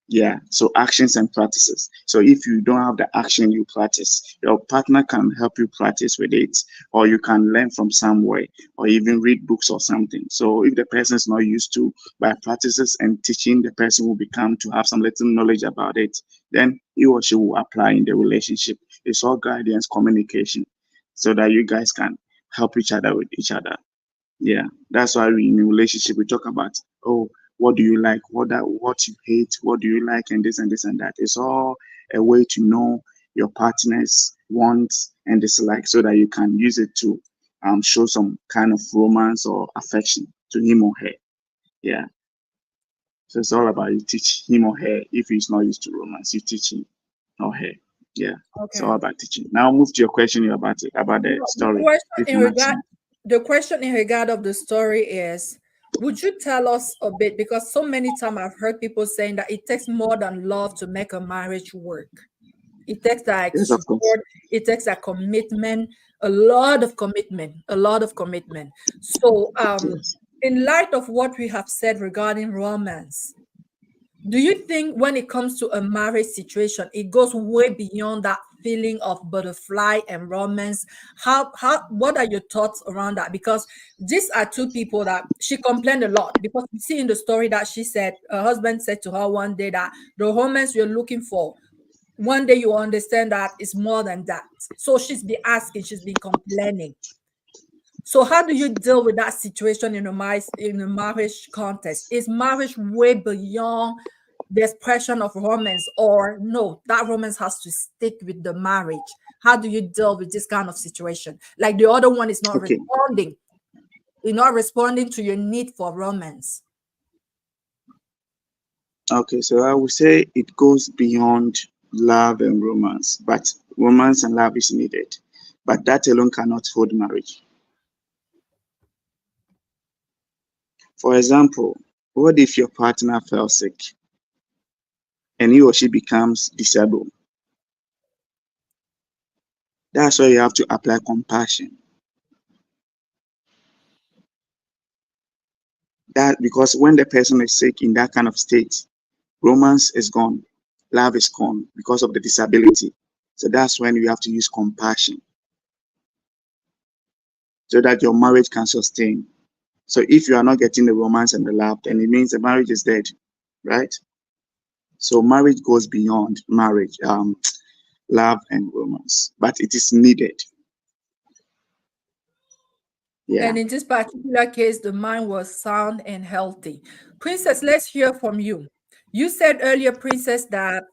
Yeah, so actions and practices. So if you don't have the action you practice, your partner can help you practice with it, or you can learn from somewhere, or even read books or something. So if the person is not used to by practices and teaching, the person will become to have some little knowledge about it, then he or she will apply in the relationship. It's all guidance, communication, so that you guys can help each other with each other. Yeah, that's why we in a relationship we talk about, oh, what do you like, what you hate, what do you like, and this and this and that. It's all a way to know your partner's wants and dislike, so that you can use it to show some kind of romance or affection to him or her. Yeah. So it's all about you teach him or her. If he's not used to romance, you teach him or her. Yeah, it's Okay. all about teaching. Now move to your question about the No, story. If I'm asking. the question in regard of the story is, would you tell us a bit, because so many times I've heard people saying that it takes more than love to make a marriage work. It takes like Yes, of course. support, it takes a commitment, a lot of commitment, a lot of commitment. So Yes. in light of what we have said regarding romance, do you think when it comes to a marriage situation, it goes way beyond that feeling of butterfly and romance? How what are your thoughts around that? Because these are two people that she complained a lot, because we see in the story that she said her husband said to her one day that the romance you're looking for, one day you understand that it's more than that. So she's been asking, she's been complaining. So how do you deal with that situation in a marriage context? Is marriage way beyond the expression of romance, or no, that romance has to stick with the marriage? How do you deal with this kind of situation? Like the other one is not Okay. responding, you're not responding to your need for romance. Okay. So I would say it goes beyond love and romance, but romance and love is needed. But that alone cannot hold marriage. For example, what if your partner fell sick and he or she becomes disabled? That's why you have to apply compassion. That because when the person is sick in that kind of state, romance is gone, love is gone because of the disability. So that's when you have to use compassion so that your marriage can sustain. So if you are not getting the romance and the love, then it means the marriage is dead, right? So marriage goes beyond marriage, love and romance, but it is needed. Yeah. And in this particular case, the mind was sound and healthy. Princess, let's hear from you. You said earlier, Princess, that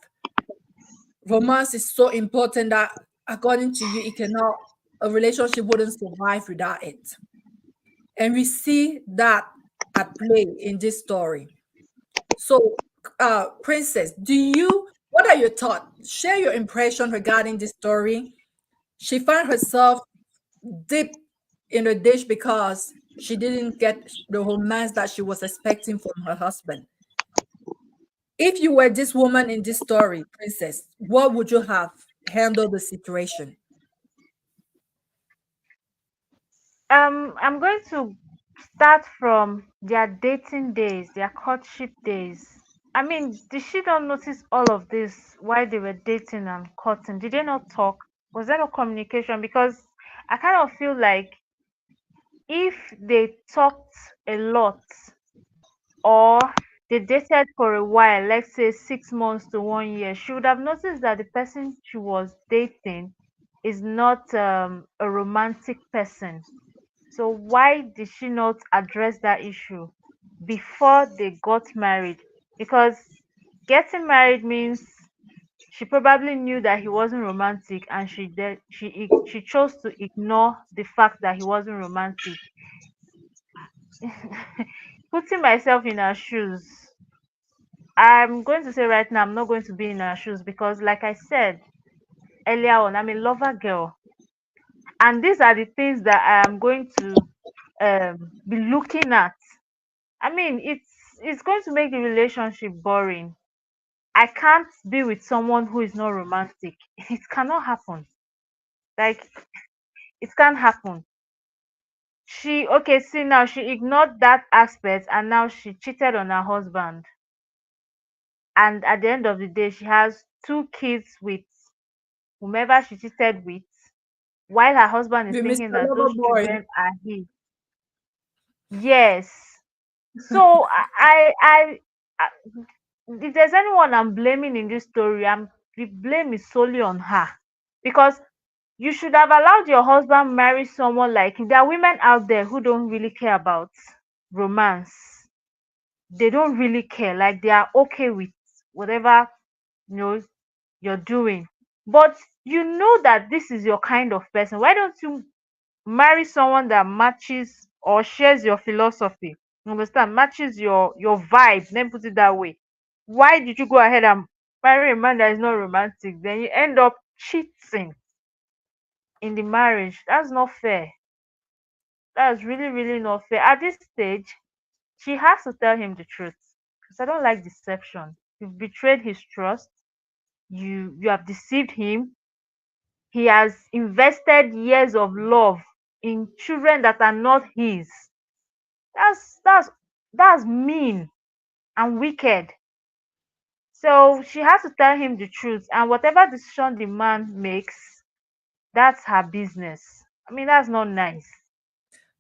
romance is so important that according to you, it cannot, a relationship wouldn't survive without it. And we see that at play in this story. So, Princess, what are your thoughts? Share your impression regarding this story. She found herself deep in a dish because she didn't get the romance that she was expecting from her husband. If you were this woman in this story, Princess, what would you have handled the situation? I'm going to start from their dating days, their courtship days. I mean, did she not notice all of this while they were dating and courting? Did they not talk? Was there no communication? Because I kind of feel like if they talked a lot, or they dated for a while, let's say 6 months to 1 year, she would have noticed that the person she was dating is not a romantic person. So why did she not address that issue before they got married? Because getting married means she probably knew that he wasn't romantic, and she chose to ignore the fact that he wasn't romantic. Putting myself in her shoes, I'm going to say right now, I'm not going to be in her shoes, because like I said earlier on, I'm a lover girl, and these are the things that I am going to be looking at. I mean, it's going to make the relationship boring. I can't be with someone who is not romantic. It cannot happen. Like, it can't happen. She Okay, see, now she ignored that aspect, and now she cheated on her husband. And at the end of the day, she has 2 kids with whomever she cheated with, while her husband is With thinking Mr. that those Loverboy. children are his. Yes. So if there's anyone I'm blaming in this story, the blame is solely on her, because you should have allowed your husband marry someone like him. There are women out there who don't really care about romance. They don't really care. Like, they are okay with whatever, you know you're doing. But you know that this is your kind of person. Why don't you marry someone that matches or shares your philosophy? You understand? Matches your vibe. Let me put it that way. Why did you go ahead and marry a man that is not romantic? Then you end up cheating in the marriage. That's not fair. That's really, really not fair. At this stage, she has to tell him the truth. Because I don't like deception. You've betrayed his trust. You have deceived him. He has invested years of love in children that are not his. That's mean and wicked. So she has to tell him the truth, and whatever decision the man makes, that's her business. I mean, that's not nice.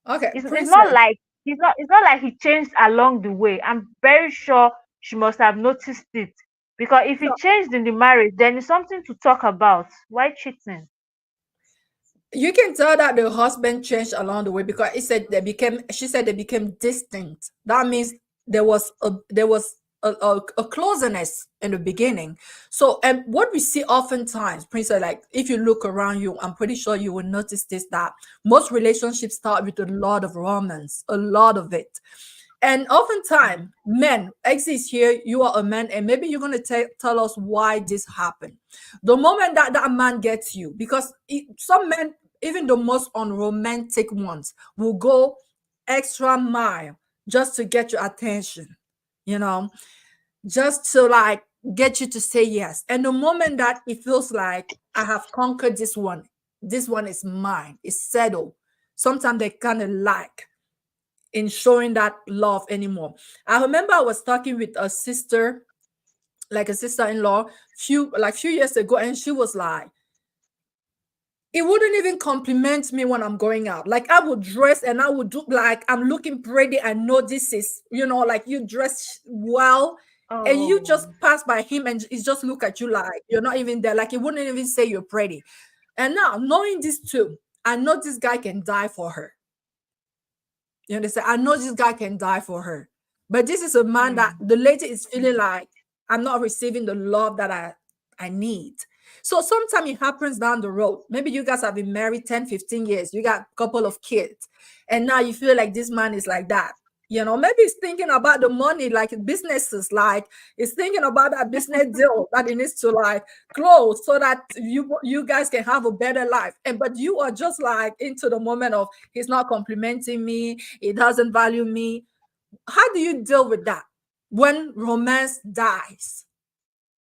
Okay, It's not Princess. like it's not like he changed along the way. I'm very sure she must have noticed it, because if he No, changed in the marriage, then it's something to talk about. Why cheating? you can tell that the husband changed along the way because she said they became distant. That means there was a closeness in the beginning. So, and what we see oftentimes, Princess, like if you look around you, I'm pretty sure you will notice this, that most relationships start with a lot of romance, a lot of it. And oftentimes, men, X is here, you are a man, and maybe you're going to tell us why this happened. The moment that that man gets you, because some men, even the most unromantic ones, will go extra mile just to get your attention, you know, just to like get you to say yes. And the moment that it feels like I have conquered this one is mine, it's settled. Sometimes they kind of like in showing that love anymore. I remember I was talking with a sister, like a sister-in-law, few years ago, and she was like, it wouldn't even compliment me when I'm going out. Like I would dress and I would do like I'm looking pretty. I know this is, like you dress well, and you Oh, just pass by him and he just look at you like you're not even there. Like he wouldn't even say you're pretty. And now knowing this too, I know this guy can die for her. You understand? I know this guy can die for her. But this is a man that mm, the lady is feeling like I'm not receiving the love that I need. So sometimes it happens down the road. Maybe you guys have been married 10, 15 years. You got a couple of kids. And now you feel like this man is like that. Maybe he's thinking about the money, like businesses, like he's thinking about that business deal that he needs to like close so that you guys can have a better life. And but you are just like into the moment of he's not complimenting me, he doesn't value me. How do you deal with that when romance dies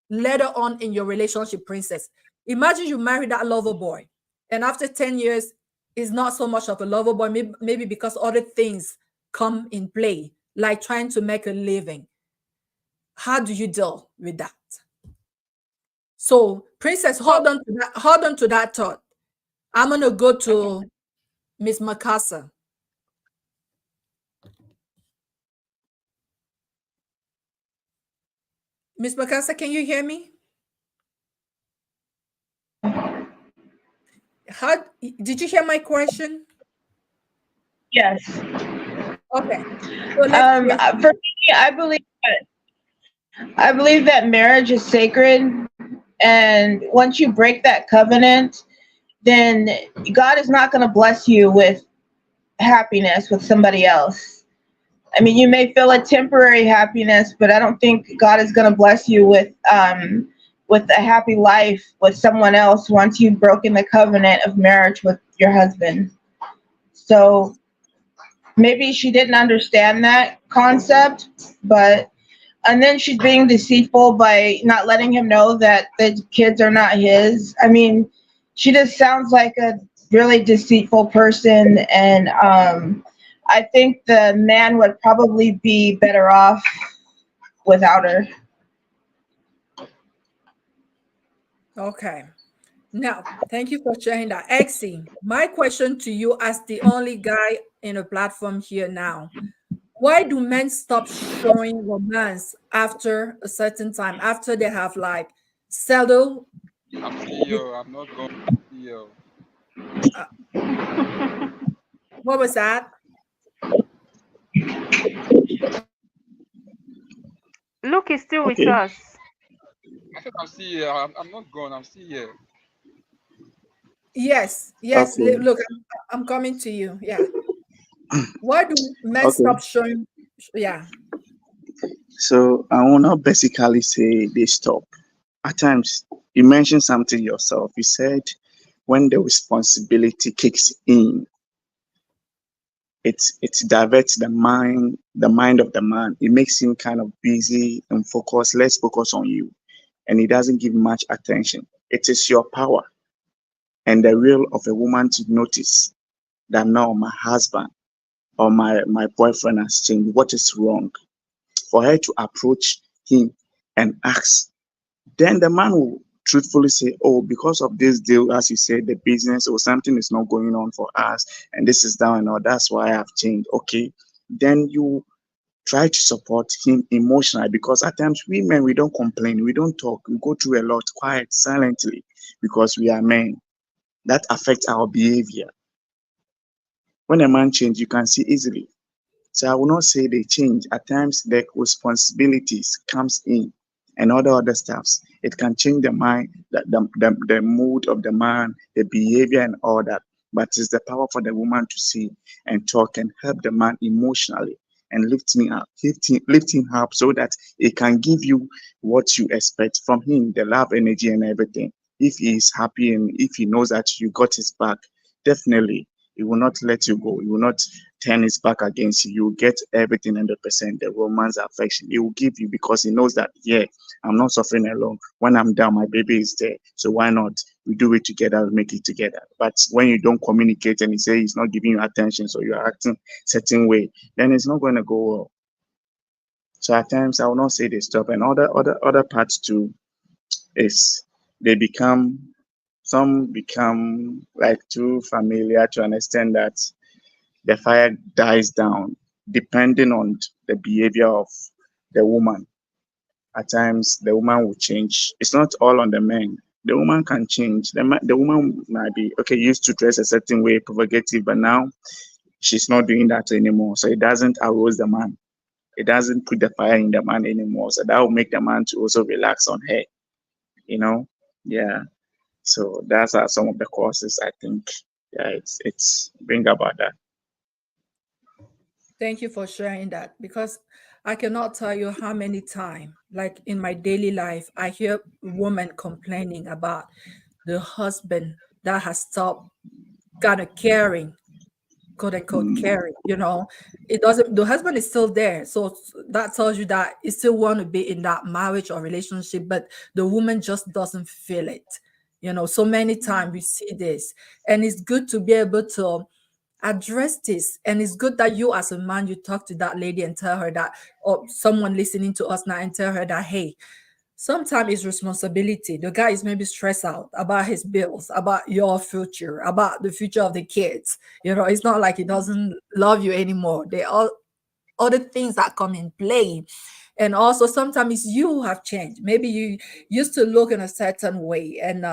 later on in your relationship, Princess? Imagine you marry that lover boy, and after 10 years, he's not so much of a lover boy, maybe because other things come in play, like trying to make a living. How do you deal with that? So, Princess, so hold on to that thought. I'm gonna go okay. to Miss Makasa. Miss Makasa, can you hear me? How did you hear my question? Yes. Okay, so let's hear from For you. me, I believe that marriage is sacred, and once you break that covenant, then God is not going to bless you with happiness with somebody else. I mean, you may feel a temporary happiness, but I don't think God is going to bless you with a happy life with someone else once you've broken the covenant of marriage with your husband. So maybe she didn't understand that concept, but and then she's being deceitful by not letting him know that the kids are not his. I mean, she just sounds like a really deceitful person, and I think the man would probably be better off without her. Okay. Now, thank you for sharing that. Exie, my question to you as the only guy in a platform here now. Why do men stop showing romance after a certain time, after they have like settled I'm with CEO. I'm not going CEO. uh, what was that? Luke is still with Okay, us. I said I'm still here. I'm not gone. I'm still here. Yes, yes. okay, Look, I'm coming to you. Yeah. Why do men okay. stop showing? Yeah. So I wanna basically say they stop. At times You mentioned something yourself. You said when the responsibility kicks in, it diverts the mind of the man. It makes him kind of busy and focus, less focus on you, and he doesn't give much attention. It is your power and the will of a woman to notice that now my husband or my boyfriend has changed. What is wrong? For her to approach him and ask. Then the man will truthfully say, oh, because of this deal, as you said, the business or something is not going on for us, and this is down and all. That's why I've changed. Okay. Then you try to support him emotionally, because at times we men, we don't complain, we don't talk, we go through a lot quiet, silently, because we are men. That affects our behavior. When a man changes, you can see easily. So I will not say they change. At times the responsibilities comes in and other stuffs. It can change the mind, the mood of the man, the behavior and all that. But it's the power for the woman to see and talk and help the man emotionally and lift him up so that it can give you what you expect from him, the love, energy and everything. If he is happy and if he knows that you got his back, definitely he will not let you go. He will not turn his back against you. You will get everything 100%. The romance, affection, he will give you because he knows that, yeah, I'm not suffering alone. When I'm down, my baby is there. So why not? We do it together, we make it together. But when you don't communicate and he say he's not giving you attention, so you're acting certain way, then it's not going to go well. So at times I will not say they stop. And other parts too is they become some become like too familiar to understand that the fire dies down depending on the behavior of the woman. At times, the woman will change. It's not all on the man. The woman can change. The woman might be okay, used to dress a certain way, provocative, but now she's not doing that anymore. So it doesn't arouse the man. It doesn't put the fire in the man anymore. So that will make the man to also relax on her. You know, yeah. So that's are some of the causes I think. Yeah, it's bring about that. Thank you for sharing that, because I cannot tell you how many times, like in my daily life, I hear women complaining about the husband that has stopped kind of caring, quote unquote Mm, caring. It doesn't, the husband is still there. So that tells you that he still want to be in that marriage or relationship, but the woman just doesn't feel it. So many times we see this, and it's good to be able to address this. And it's good that you as a man, you talk to that lady and tell her that, or someone listening to us now, and tell her that, hey, sometimes it's responsibility. The guy is maybe stressed out about his bills, about your future, about the future of the kids. It's not like he doesn't love you anymore. They all other things that come in play. And also sometimes you have changed. Maybe you used to look in a certain way, and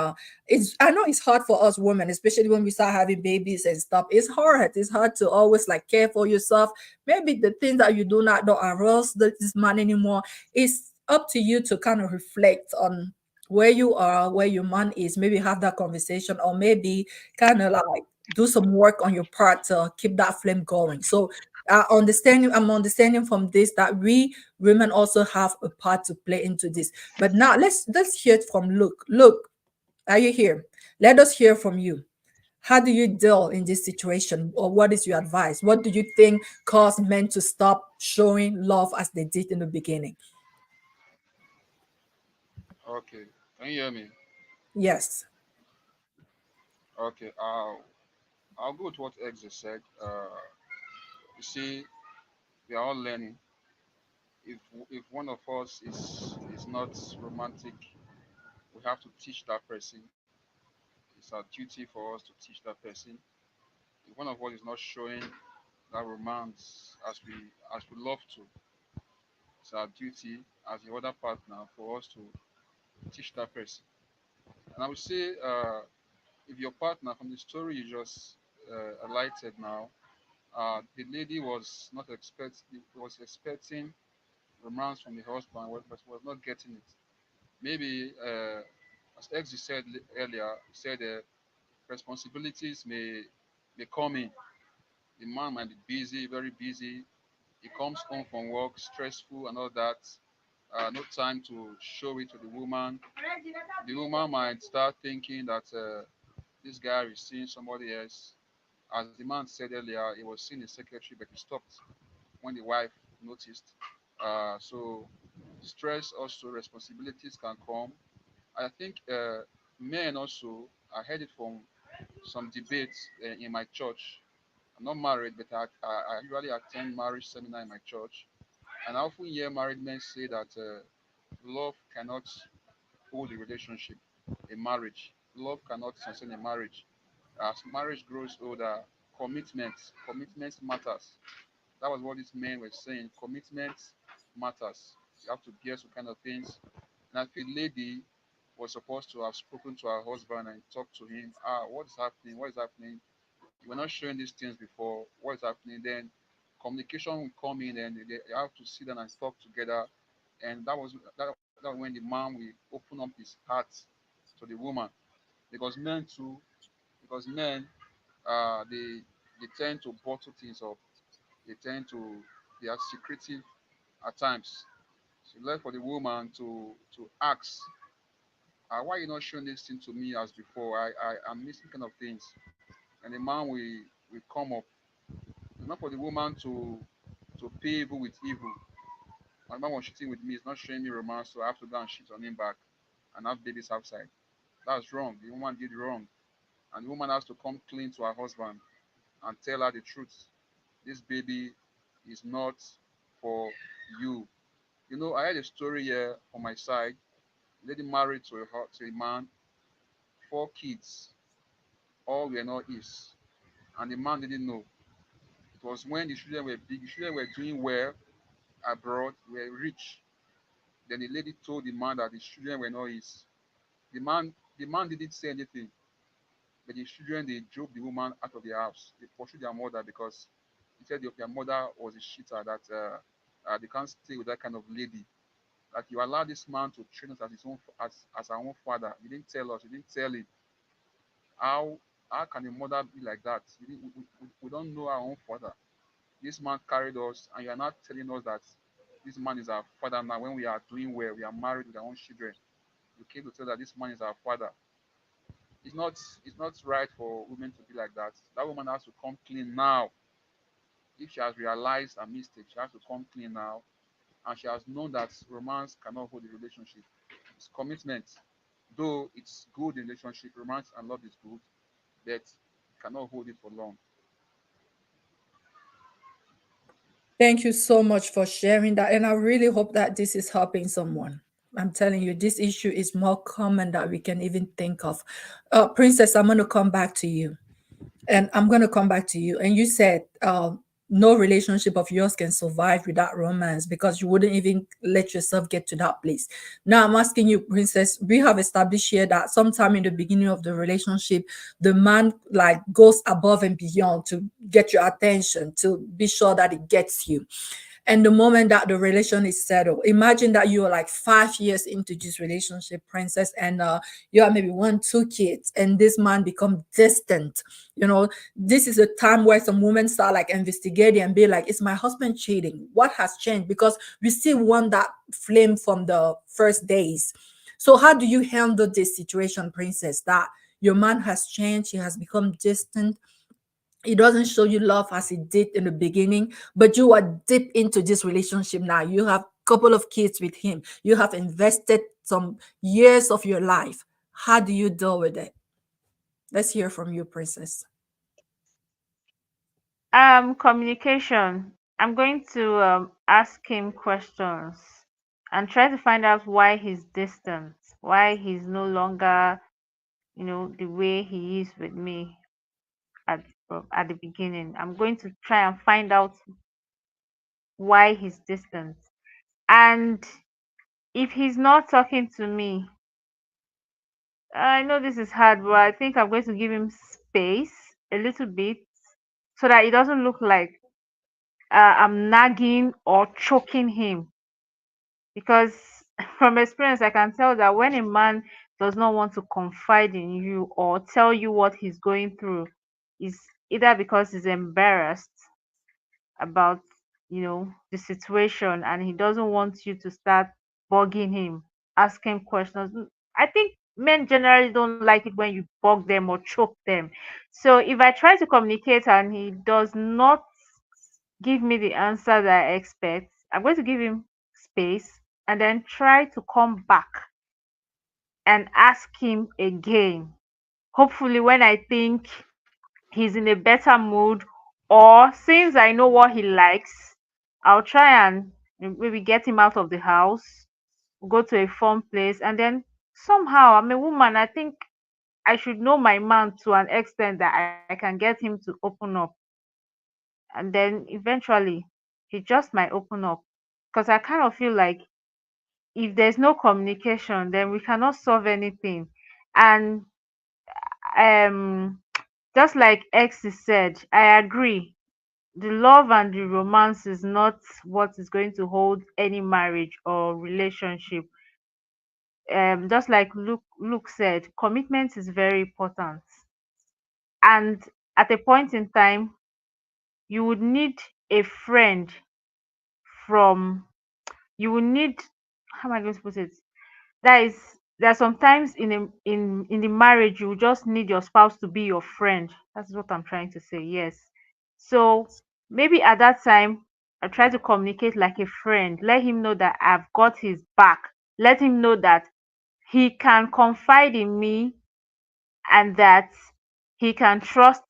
it's I know it's hard for us women, especially when we start having babies and stuff. It's hard to always like care for yourself. Maybe the things that you do not don't arouse this man anymore. It's up to you to kind of reflect on where you are, where your man is. Maybe have that conversation, or maybe kind of like do some work on your part to keep that flame going. So I'm understanding from this that we women also have a part to play into this. But now let's hear it from Luke. Luke, are you here? Let us hear from you. How do you deal in this situation, or what is your advice? What do you think caused men to stop showing love as they did in the beginning? Okay, can you hear me? Yes. Okay, I'll go with what X just said. You see, we are all learning. If one of us is not romantic, we have to teach that person. It's our duty for us to teach that person. If one of us is not showing that romance as we love to, it's our duty as the other partner for us to teach that person. And I would say, if your partner, from the story you just highlighted now, the lady was not expect was expecting romance from the husband, but was not getting it. Maybe, as X said earlier, he said responsibilities may come in. The man might be busy, very busy. He comes home from work, stressful and all that. no time to show it to the woman. The woman might start thinking that this guy is seeing somebody else. As the man said earlier, he was seeing his secretary, but he stopped when the wife noticed. So stress also, responsibilities can come. I think men also, I heard it from some debates in my church. I'm not married, but I usually attend marriage seminar in my church. And I often hear married men say that love cannot hold a relationship, a marriage. Love cannot sustain a marriage. As marriage grows older, commitment matters. That was what these men were saying. Commitment matters. You have to bear some kind of things. And I feel lady was supposed to have spoken to her husband and talked to him. What is happening? What is happening? You were not showing these things before. What is happening? Then communication will come in and they have to sit down and talk together. And that when the man will open up his heart to the woman. Because men they tend to bottle things up. They tend to they are secretive at times. So left for the woman to ask, why are you not showing this thing to me as before? I'm missing kind of things. And the man will come up. It's not for the woman to pay evil with evil. My man was cheating with me, he's not showing me romance, so I have to go and cheat on him back and have babies outside. That's wrong. The woman did wrong. And the woman has to come clean to her husband and tell her the truth. This baby is not for you. You know, I had a story here on my side. Lady married to a man, 4 kids, all were not his. And the man didn't know. It was when the children were big, the children were doing well abroad, were rich. Then the lady told the man that the children were not his. The man didn't say anything, but the children they drove the woman out of the house. They pursued their mother because he said their mother was a cheater, that they can't stay with that kind of lady. That you allow this man to train us as his own as our own father. You didn't tell us, you didn't tell him. How how can a mother be like that? We don't know our own father. This man carried us, and you are not telling us that this man is our father now when we are doing well, we are married with our own children. You came to tell that this man is our father. It's not it's not right for women to be like that. That woman has to come clean now. If she has realized her mistake, she has to come clean now. And she has known that romance cannot hold the relationship. It's commitment. Though it's good in relationship, romance and love is good, but it cannot hold it for long. Thank you so much for sharing that. And I really hope that this is helping someone. I'm telling you, this issue is more common than we can even think of. Princess, I'm going to come back to you. And I'm going to come back to you. And you said no relationship of yours can survive without romance because you wouldn't even let yourself get to that place. Now I'm asking you, Princess, we have established here that sometime in the beginning of the relationship, the man like goes above and beyond to get your attention, to be sure that it gets you. And the moment that the relation is settled, imagine that you are like 5 years into this relationship, Princess, and you have maybe 1 2 kids, and this man become distant. This is a time where some women start like investigating and be like, is my husband cheating? What has changed? Because we still want that flame from the first days. So how do you handle this situation, Princess, that your man has changed, he has become distant, he doesn't show you love as he did in the beginning, but you are deep into this relationship now. You have a couple of kids with him. You have invested some years of your life. How do you deal with it? Let's hear from you, Princess. Communication. I'm going to ask him questions and try to find out why he's distant, why he's no longer, the way he is with me at the beginning. I'm going to try and find out why he's distant. And if he's not talking to me, I know this is hard, but I think I'm going to give him space a little bit so that it doesn't look like I'm nagging or choking him. Because from experience, I can tell that when a man does not want to confide in you or tell you what he's going through, is either because he's embarrassed about the situation and he doesn't want you to start bugging him, asking questions. I think men generally don't like it when you bug them or choke them. So if I try to communicate and he does not give me the answer that I expect, I'm going to give him space and then try to come back and ask him again. Hopefully, when I think he's in a better mood, or since I know what he likes, I'll try and maybe get him out of the house, go to a fun place, and then somehow, I'm a woman, I think I should know my man to an extent that I can get him to open up. And then eventually, he just might open up. Because I kind of feel like if there's no communication, then we cannot solve anything. And um just like X said, I agree. The love and the romance is not what is going to hold any marriage or relationship. Just like Luke said, commitment is very important. And at a point in time, you would need a friend from you will need, how am I going to put it? That is, there are sometimes in the marriage you just need your spouse to be your friend. That's what I'm trying to say. Yes. So maybe at that time I try to communicate like a friend. Let him know that I've got his back. Let him know that he can confide in me and that he can trust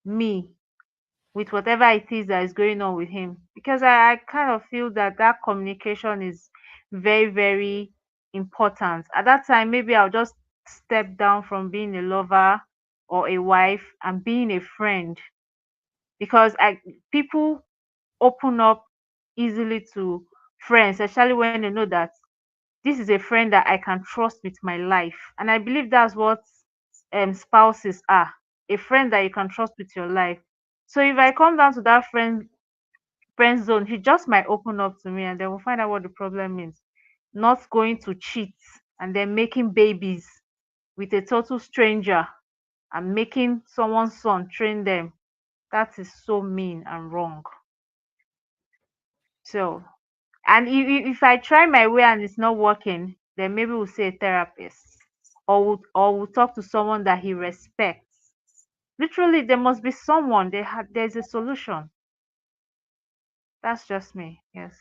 me with whatever it is that is going on with him, because I kind of feel that that communication is very, very important. At that time, maybe I'll just step down from being a lover or a wife and being a friend, because people open up easily to friends, especially when they know that this is a friend that I can trust with my life. And I believe that's what spouses are, a friend that you can trust with your life. So if I come down to that friend zone, he just might open up to me and then we'll find out what the problem is. Not going to cheat and then making babies with a total stranger and making someone's son train them. That is so mean and wrong. So, and if I try my way and it's not working, then maybe we'll see a therapist, or we'll talk to someone that he respects. Literally, there must be someone. There's a solution. That's just me. Yes.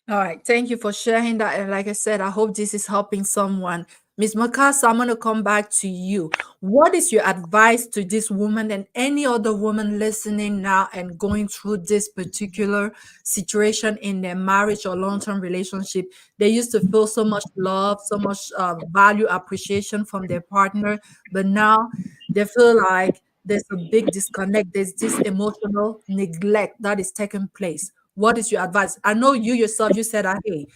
All right, thank you for sharing that. And like I said, I hope this is helping someone. Miss Makasa, I'm going to come back to you. What is your advice to this woman and any other woman listening now and going through this particular situation in their marriage or long-term relationship? They used to feel so much love, so much value, appreciation from their partner, but now they feel like there's a big disconnect. There's this emotional neglect that is taking place. What is your advice? I know you yourself, you said, hey,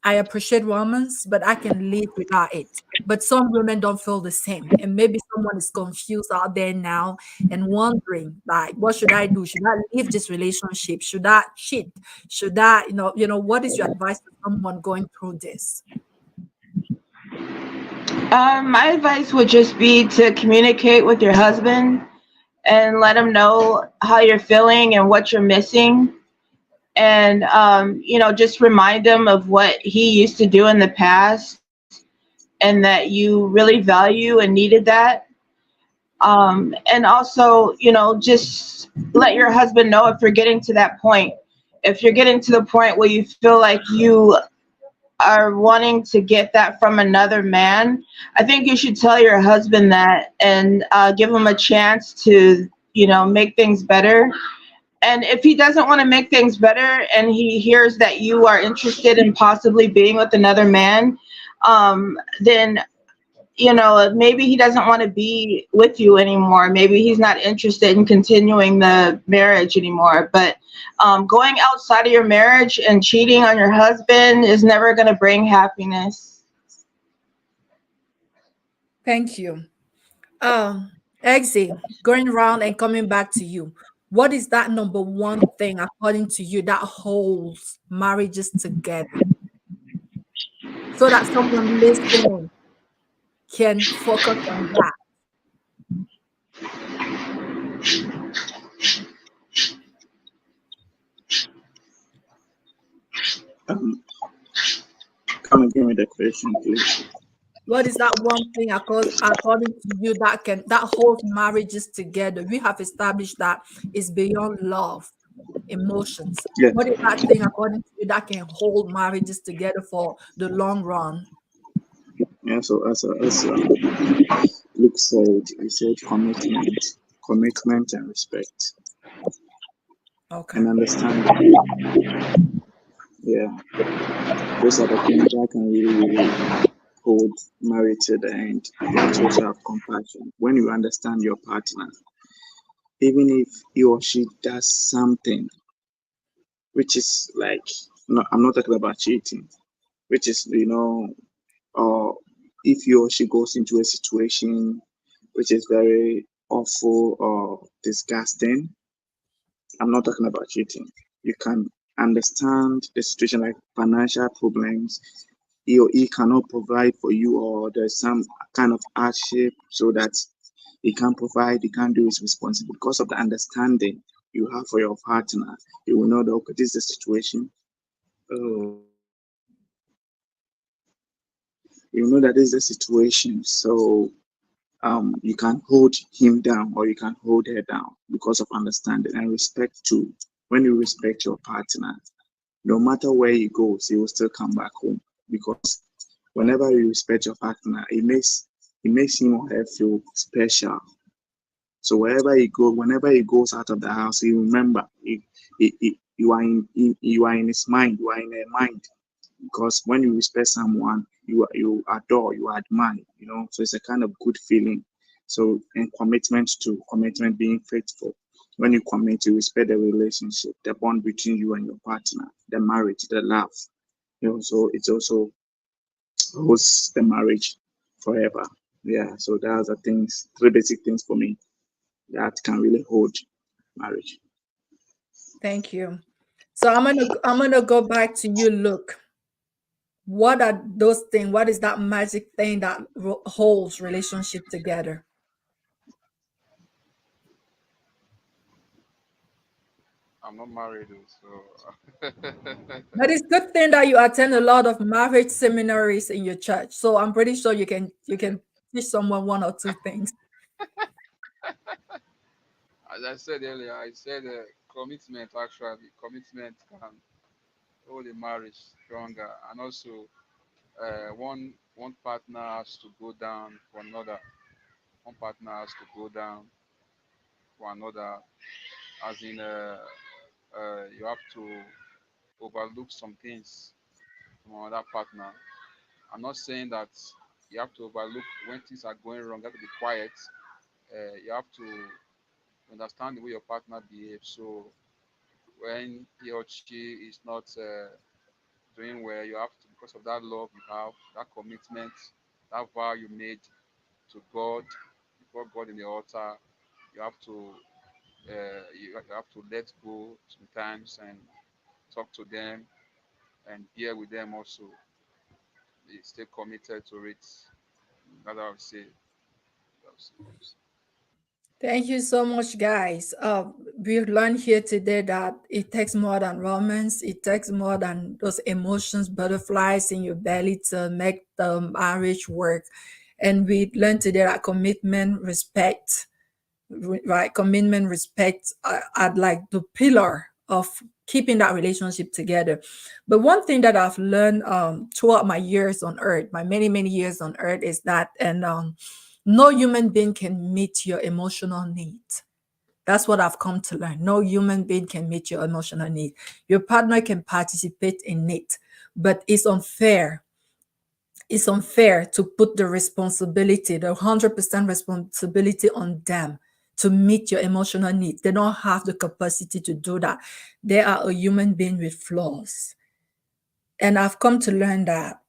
I appreciate romance, but I can live without it. But some women don't feel the same. And maybe someone is confused out there now and wondering, like, what should I do? Should I leave this relationship? Should I cheat? Should I, what is your advice to someone going through this? My advice would just be to communicate with your husband and let him know how you're feeling and what you're missing. And, just remind him of what he used to do in the past and that you really value and needed that. And also, just let your husband know if you're getting to that point. If you're getting to the point where you feel like you are wanting to get that from another man, I think you should tell your husband that and give him a chance to, make things better. And if he doesn't want to make things better and he hears that you are interested in possibly being with another man, then maybe he doesn't want to be with you anymore. Maybe he's not interested in continuing the marriage anymore. But going outside of your marriage and cheating on your husband is never going to bring happiness. Thank you. Exit, going around and coming back to you. What is that number one thing, according to you, that holds marriages together? So that someone listening can focus on that. Um, come again with the question, please. What is that one thing according to you that holds marriages together? We have established that it's beyond love, emotions. Yeah, What is that thing according to you that can hold marriages together for the long run? yeah. So as Luke said, he said commitment and respect Okay. and understanding. Yeah, those are the things that can really hold marriage to the end. You have to also have compassion. When you understand your partner, even if he or she does something which is like, no, I'm not talking about cheating, which is, or if he or she goes into a situation which is very awful or disgusting, I'm not talking about cheating. You can understand the situation like financial problems. He or he cannot provide for you, or there's some kind of hardship so that he can't provide, he can't do his responsibility. Because of the understanding you have for your partner, you will know that okay, this is the situation. Oh, you know that this is the situation. So you can hold him down or you can hold her down because of understanding and respect too. When you respect your partner, no matter where he goes, he will still come back home because whenever you respect your partner, it makes him or her feel special. So whenever he goes out of the house, he remember you are in his mind, you are in her mind. Because when you respect someone, you adore, you admire, So it's a kind of good feeling. So and commitment being faithful. When you commit, you respect the relationship, the bond between you and your partner, the marriage, the love. So it's also holds the marriage forever. Yeah. So that's the things, three basic things for me that can really hold marriage. Thank you. So I'm gonna go back to you, Luke. What are those things? What is that magic thing that holds relationship together? I'm not married, though, so But it's good thing that you attend a lot of marriage seminaries in your church. So I'm pretty sure you can teach someone one or two things. as I said earlier, I said commitment. Actually, commitment can hold a marriage stronger, and also one partner has to go down for another. One partner has to go down for another, as in you have to overlook some things from another partner. I'm not saying that you have to overlook when things are going wrong. You have to be quiet. You have to understand the way your partner behaves. So when he or she is not doing well, you have to, because of that love you have, that commitment, that vow you made to God, before God in the altar, you have to you have to let go sometimes and talk to them and bear with them also. Stay committed to it. That's what I would say. Thank you so much, guys. We learned here today that it takes more than romance. It takes more than those emotions, butterflies in your belly to make the marriage work. And we learned today that commitment, respect, right? Commitment, respect are like the pillar of keeping that relationship together. But one thing that I've learned throughout my years on earth, my many years on earth, is that no human being can meet your emotional needs. That's what I've come to learn. No human being can meet your emotional need. Your partner can participate in it, but it's unfair to put the responsibility, the 100% responsibility on them to meet your emotional needs. They don't have the capacity to do that. They are a human being with flaws. And I've come to learn that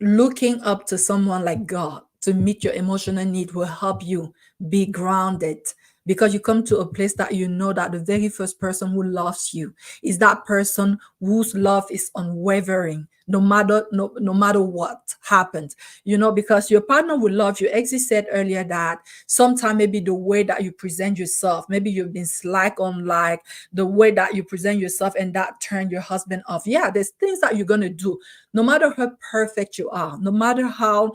looking up to someone like God to meet your emotional need will help you be grounded, because you come to a place that you know that the very first person who loves you is that person whose love is unwavering, no matter what happens, because your partner will love you. Exi said earlier that sometimes maybe the way that you present yourself, maybe you've been slack on like the way that you present yourself, and that turned your husband off. Yeah, there's things that you're gonna do, no matter how perfect you are, no matter how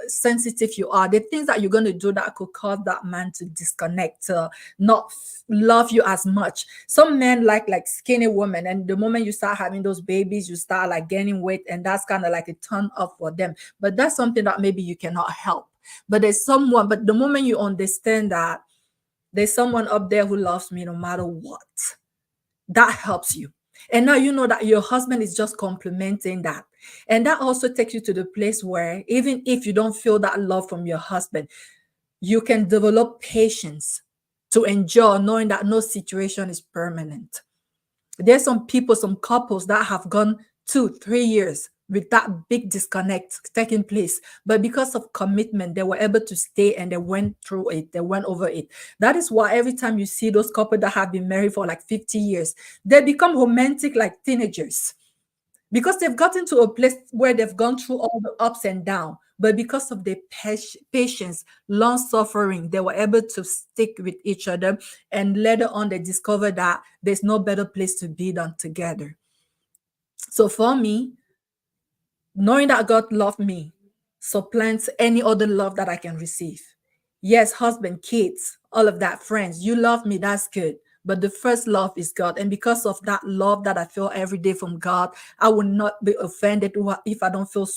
sensitive you are, the things that you're gonna do that could cause that man to disconnect, to not love you as much. Some men like skinny women, and the moment you start having those babies, you start like gaining weight, and that's kind of like a turn off for them. But that's something that maybe you cannot help. But the moment you understand that there's someone up there who loves me no matter what, that helps you. And now you know that your husband is just complimenting that. And that also takes you to the place where even if you don't feel that love from your husband, you can develop patience to endure knowing that no situation is permanent. There's some people, some couples that have gone 2, 3 years with that big disconnect taking place. But because of commitment, they were able to stay and they went through it, they went over it. That is why every time you see those couples that have been married for like 50 years, they become romantic like teenagers because they've gotten to a place where they've gone through all the ups and downs. But because of their patience, long suffering, they were able to stick with each other. And later on, they discovered that there's no better place to be than together. So for me, knowing that God loved me supplants any other love that I can receive. Yes, husband, kids, all of that, friends, you love me, that's good. But the first love is God. And because of that love that I feel every day from God, I will not be offended if I don't feel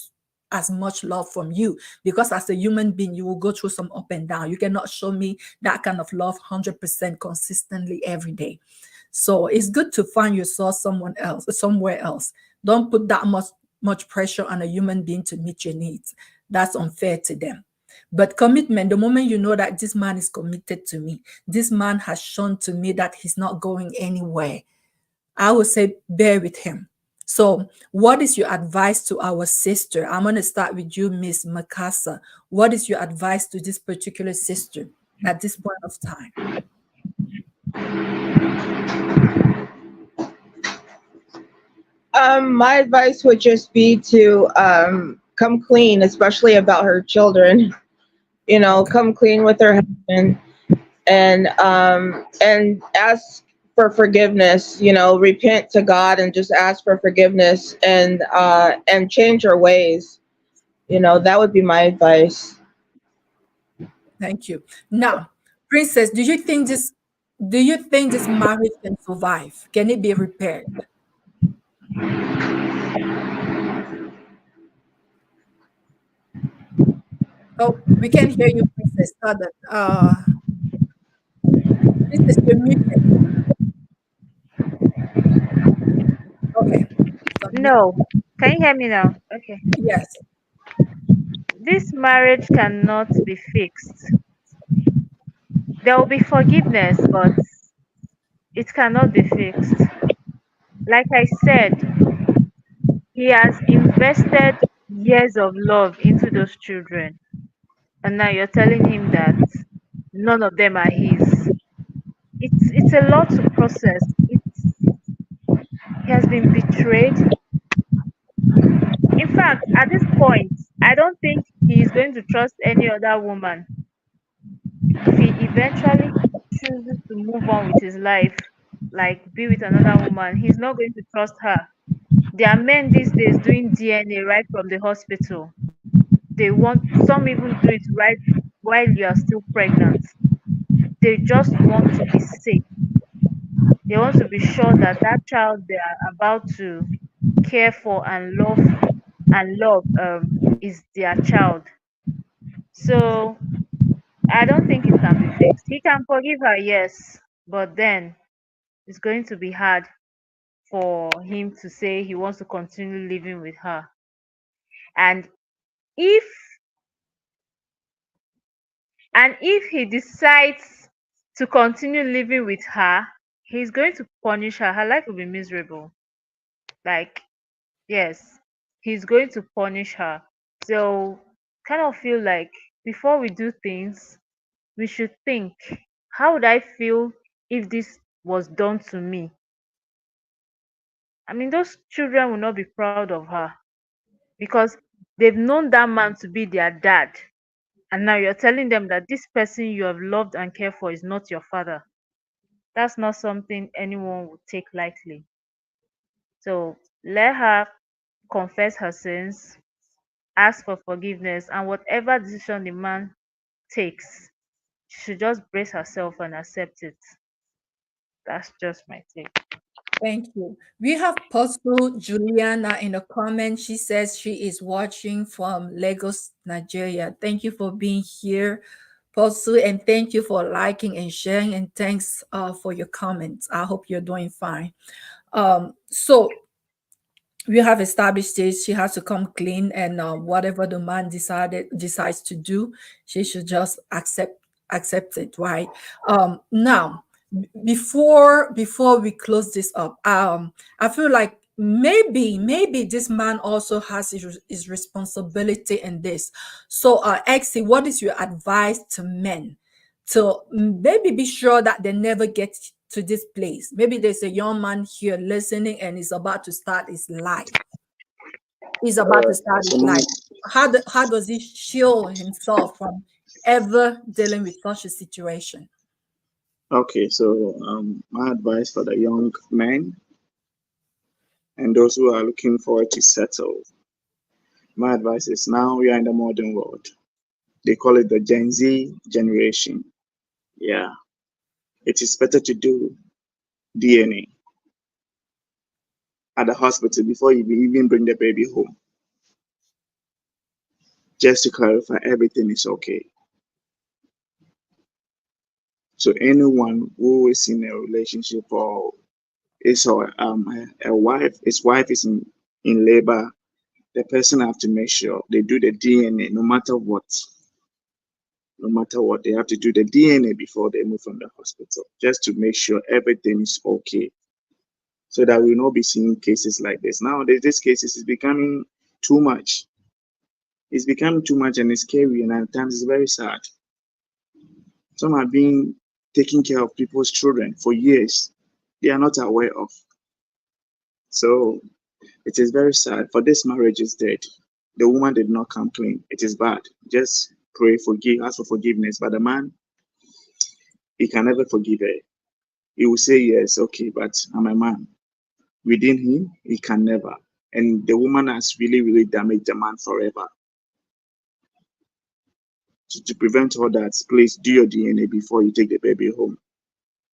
as much love from you. Because as a human being, you will go through some up and down. You cannot show me that kind of love 100% consistently every day. So it's good to find yourself somewhere else. Don't put that much pressure on a human being to meet your needs. That's unfair to them. But commitment, the moment you know that this man is committed to me, this man has shown to me that he's not going anywhere, I would say bear with him. So, what is your advice to our sister? I'm going to start with you, Miss Makasa. What is your advice to this particular sister at this point of time? My advice would just be to come clean, especially about her children. Okay. Come clean with her husband, and ask for forgiveness. Repent to God and just ask for forgiveness, and change her ways. That would be my advice. Thank you. Now, Princess, do you think this marriage can survive? Can it be repaired? Oh, we can hear you, Princess. Princess, you're muted. Okay. So, No. Can you hear me now? Okay. yes. This marriage cannot be fixed. There will be forgiveness, but it cannot be fixed. Like I said, he has invested years of love into those children, and now you're telling him that none of them are his. It's a lot to process. He has been betrayed. In fact, at this point, I don't think he is going to trust any other woman. If he eventually chooses to move on with his life, like be with another woman, he's not going to trust her. There are men these days doing DNA right from the hospital. They want, some even do it right while you are still pregnant. They just want to be safe. They want to be sure that that child they are about to care for and love is their child. So I don't think it can be fixed. He can forgive her, yes, but then it's going to be hard for him to say he wants to continue living with her. And if if he decides to continue living with her, he's going to punish her. Her life will be miserable. Like, yes, he's going to punish her. So kind of feel like before we do things, we should think, how would I feel if this was done to me? I mean, those children will not be proud of her because they've known that man to be their dad. And now you're telling them that this person you have loved and cared for is not your father. That's not something anyone would take lightly. So let her confess her sins, ask for forgiveness, and whatever decision the man takes, she should just brace herself and accept it. That's just my take. Thank you. We have Apostle Juliana in the comment. She says she is watching from Lagos, Nigeria. Thank you for being here, Apostle, and thank you for liking and sharing. And thanks for your comments. I hope you're doing fine. So we have established this. She has to come clean, and whatever the man decides to do, she should just accept it, right? Now, before we close this up, I feel like maybe this man also has his responsibility in this. So, Exie, what is your advice to men to maybe be sure that they never get to this place? Maybe there's a young man here listening and is about to start his life. He's about to start So his life. How does he shield himself from ever dealing with such a situation? my advice for the young men and those who are looking forward to settle, my advice is now we are in the modern world. They call it the Gen Z generation. Yeah, it is better to do DNA at the hospital before you even bring the baby home, just to clarify everything is okay. So anyone who is in a relationship or is or a wife, his wife is in labor, the person have to make sure they do the DNA no matter what. No matter what, they have to do the DNA before they move from the hospital, just to make sure everything is okay. So that we will not be seeing cases like this. Nowadays, this cases is becoming too much. It's becoming too much and it's scary and at times it's very sad. Some are being taking care of people's children for years. They are not aware of. So it is very sad. For this marriage is dead. The woman did not come clean. It is bad. Just pray, forgive, ask for forgiveness. But the man, he can never forgive her. He will say yes, okay, but I'm a man. Within him, he can never. And the woman has really, really damaged the man forever. To prevent all that, please do your DNA before you take the baby home.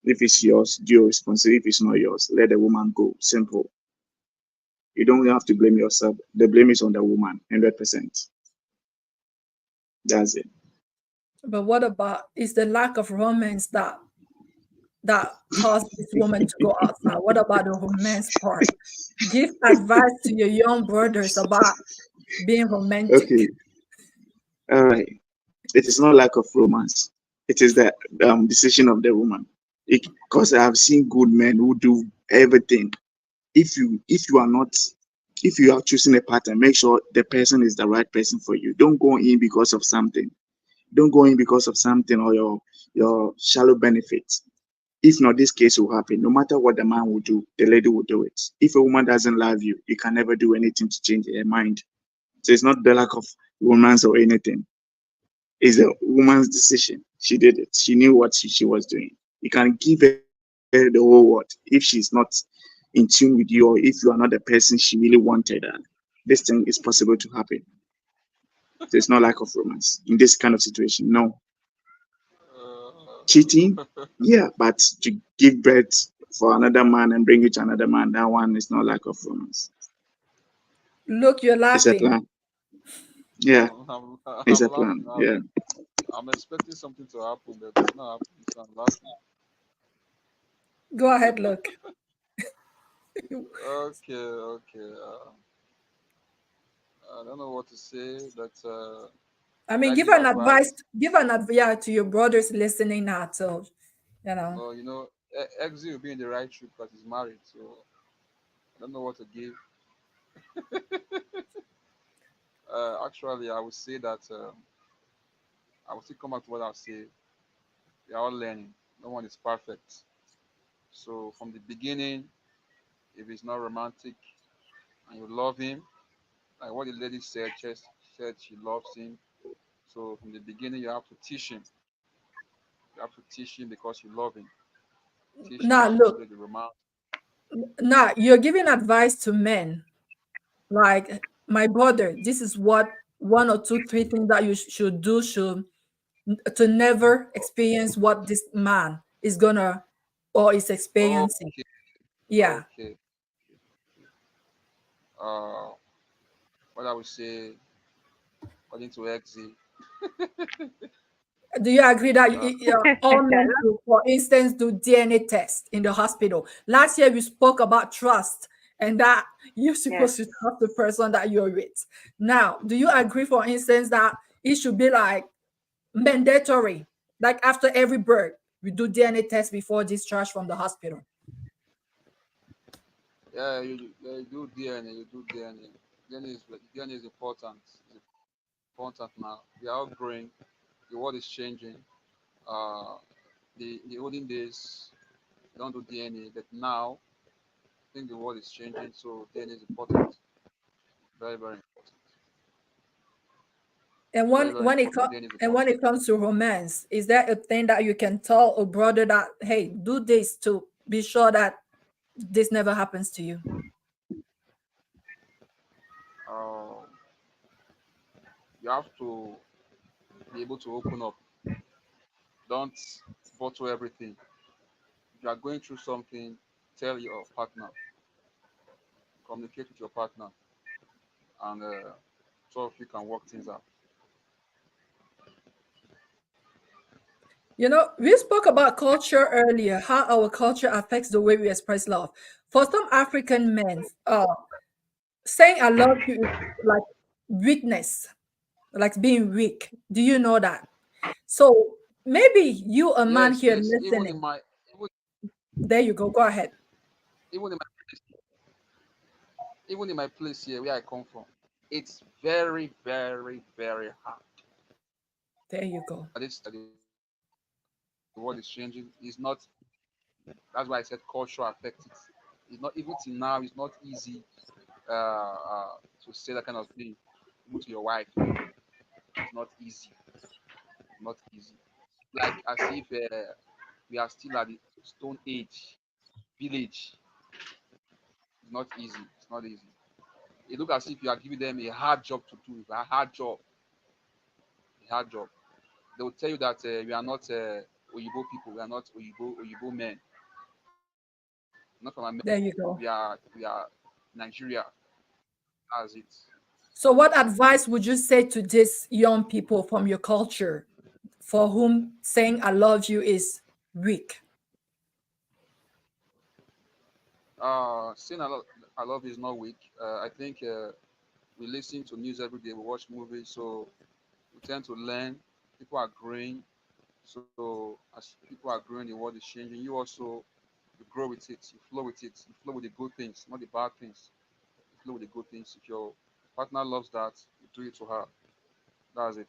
If it's yours, do your responsibility. If it's not yours, let the woman go. Simple. You don't have to blame yourself. The blame is on the woman, 100%. That's it. But what about is the lack of romance that caused this woman to go outside? What about the romance part? Give advice to your young brothers about being romantic. Okay. All right. It is not lack of romance. It is the decision of the woman. Because I have seen good men who do everything. If you are not, if you are choosing a partner, make sure the person is the right person for you. Don't go in because of something. Don't go in because of something or your shallow benefits. If not, this case will happen. No matter what the man will do, the lady will do it. If a woman doesn't love you, you can never do anything to change her mind. So it's not the lack of romance or anything. It's a woman's decision. She did it. She knew what she was doing. You can give her the whole world. If she's not in tune with you, or if you are not the person she really wanted, this thing is possible to happen. There's no lack of romance in this kind of situation. No. Cheating, Uh, yeah, but to give birth for another man and bring it to another man, that one is not lack of romance. Look, you're It's a laughing. plan. Yeah, it's I'm a plan. laughing. Yeah. I'm expecting something to happen, but it's not happening, so I'm laughing. Go ahead, look. Okay, okay. I don't know what to say, but I should mean, I give advice? give an advice, yeah, to your brothers listening now. So, you know. Well, Exi will be in the right shoe because he's married, so I don't know what to give. Actually, I would say that I will still come back to what I'll say. We are all learning. No one is perfect. So from the beginning, if it's not romantic and you love him, like what the lady said, just said she loves him. So from the beginning, you have to teach him. You have to teach him because you love him. Teach him Now, how to look, play the romance. now you're giving advice to men. Like, my brother, this is what one or two, three things that you should do should to never experience what this man is gonna or is experiencing. Okay, Yeah. okay. Uh, what I would say, according to XZ, Do you agree that uh, all men should, for instance, do DNA test in the hospital? Last year we spoke about trust and that you're Yes. supposed to trust the person that you're with. Now, do you agree, for instance, that it should be like mandatory, like after every birth, we do DNA test before discharge from the hospital? yeah, you do DNA, you do DNA. DNA is important. It's important now. We are all growing. The world is changing. Uh, the olden days, you don't do DNA, but now I think the world is changing, so DNA is important. Very, very important. And Very, very important. DNA is when important. it comes to romance, is there a thing that you can tell a brother that, hey, do this to be sure that this never happens to you? Uh, you have to be able to open up. Don't bottle everything. If you are going through something, tell your partner, communicate with your partner, and so if you can work things out. You know, we spoke about culture earlier, how our culture affects the way we express love. For some African men, saying I love you is like weakness, like being weak. Do you know that? So maybe you, a man Yes, here yes. Even in listening, my even, there you go. Go ahead. even in my even in my place here where I come from, it's very, very, very hard. There you go. That the world is changing. It's not. That's why I said culture affects it. It's not even till now. It's not easy to say that kind of thing even to your wife. It's not easy. Not easy. Like as if we are still at the stone age village. It's not easy. It's not easy. It look as if you are giving them a hard job to do. A hard job. A hard job. They will tell you that we are not Oyibo people. We are not Oyibo men. Not from America. There you We go. are Nigeria. That's it. So, what advice would you say to these young people from your culture for whom saying I love you is weak? Saying I love is not weak. I think we listen to news every day. We watch movies, so we tend to learn. People are growing. So as people are growing, the world is changing. You also you grow with it. You flow with it. You flow with the good things, not the bad things. You flow with the good things. If your partner loves that, you do it to her. That's it.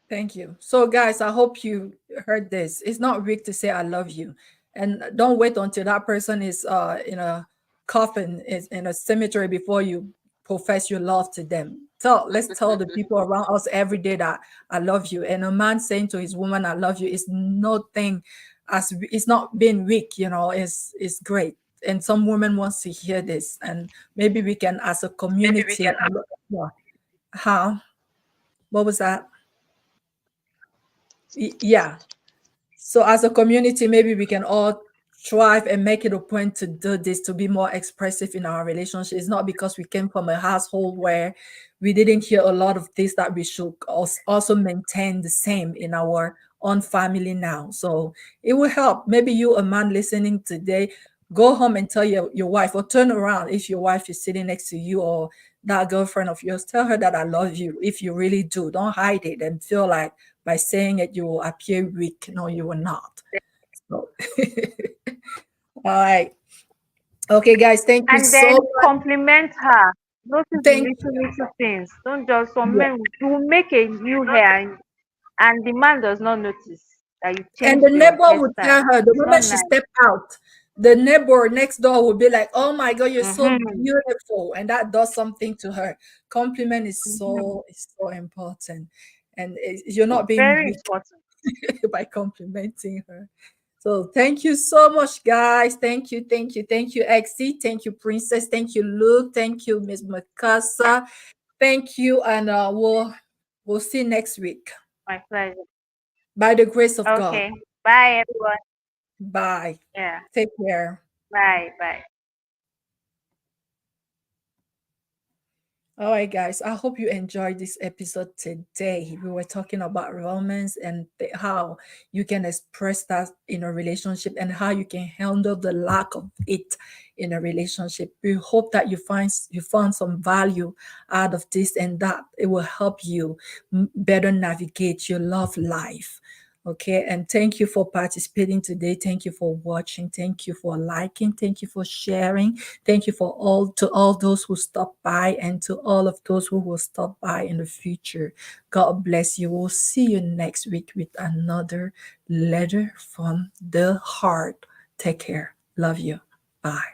Thank you. So, guys, I hope you heard this. It's not weak to say I love you, and don't wait until that person is in a coffin, is in a cemetery before you profess your love to them. Let's tell the people around us every day that I love you. And a man saying to his woman I love you is nothing, as it's not being weak. You know, it's great. And some women wants to hear this, and maybe we can, as a Maybe we can. community. Yeah. How? What was that? Yeah. So as a community, maybe we can all strive and make it a point to do this, to be more expressive in our relationship. It's not because we came from a household where we didn't hear a lot of things that we should also maintain the same in our own family now. So it will help. Maybe you, a man listening today, go home and tell your wife, or turn around if your wife is sitting next to you, or that girlfriend of yours, tell her that I love you if you really do. Don't hide it and feel like by saying it you will appear weak. No, you will not. So all right. Okay, guys, thank you And so then much. compliment her. Notice the Thank little little things. Don't just some you. men will make a new hair and the man does not notice that you And changed the your neighbor would hairstyle. tell her the It's not moment she nice. stepped out, the neighbor next door will be like, "Oh my God, you're so Mm-hmm. beautiful," and that does something to her. Compliment Mm-hmm. is so important, and you're not being Very weak important. by complimenting her. So thank you so much, guys. Thank you, XC. Thank you, Princess. Thank you, Luke. Thank you, Miss Makasa. Thank you, and we'll see you next week My pleasure. by the grace of God. Okay. Bye, everyone. Bye. Yeah. Take care. Bye. Bye. All right, guys. I hope you enjoyed this episode today. We were talking about romance and how you can express that in a relationship and how you can handle the lack of it in a relationship. We hope that you found some value out of this and that it will help you better navigate your love life. Okay, and thank you for participating today. Thank you for watching. Thank you for liking. Thank you for sharing. Thank you for all those who stopped by and to all of those who will stop by in the future. God bless you. We'll see you next week with another letter from the heart. Take care. Love you. Bye.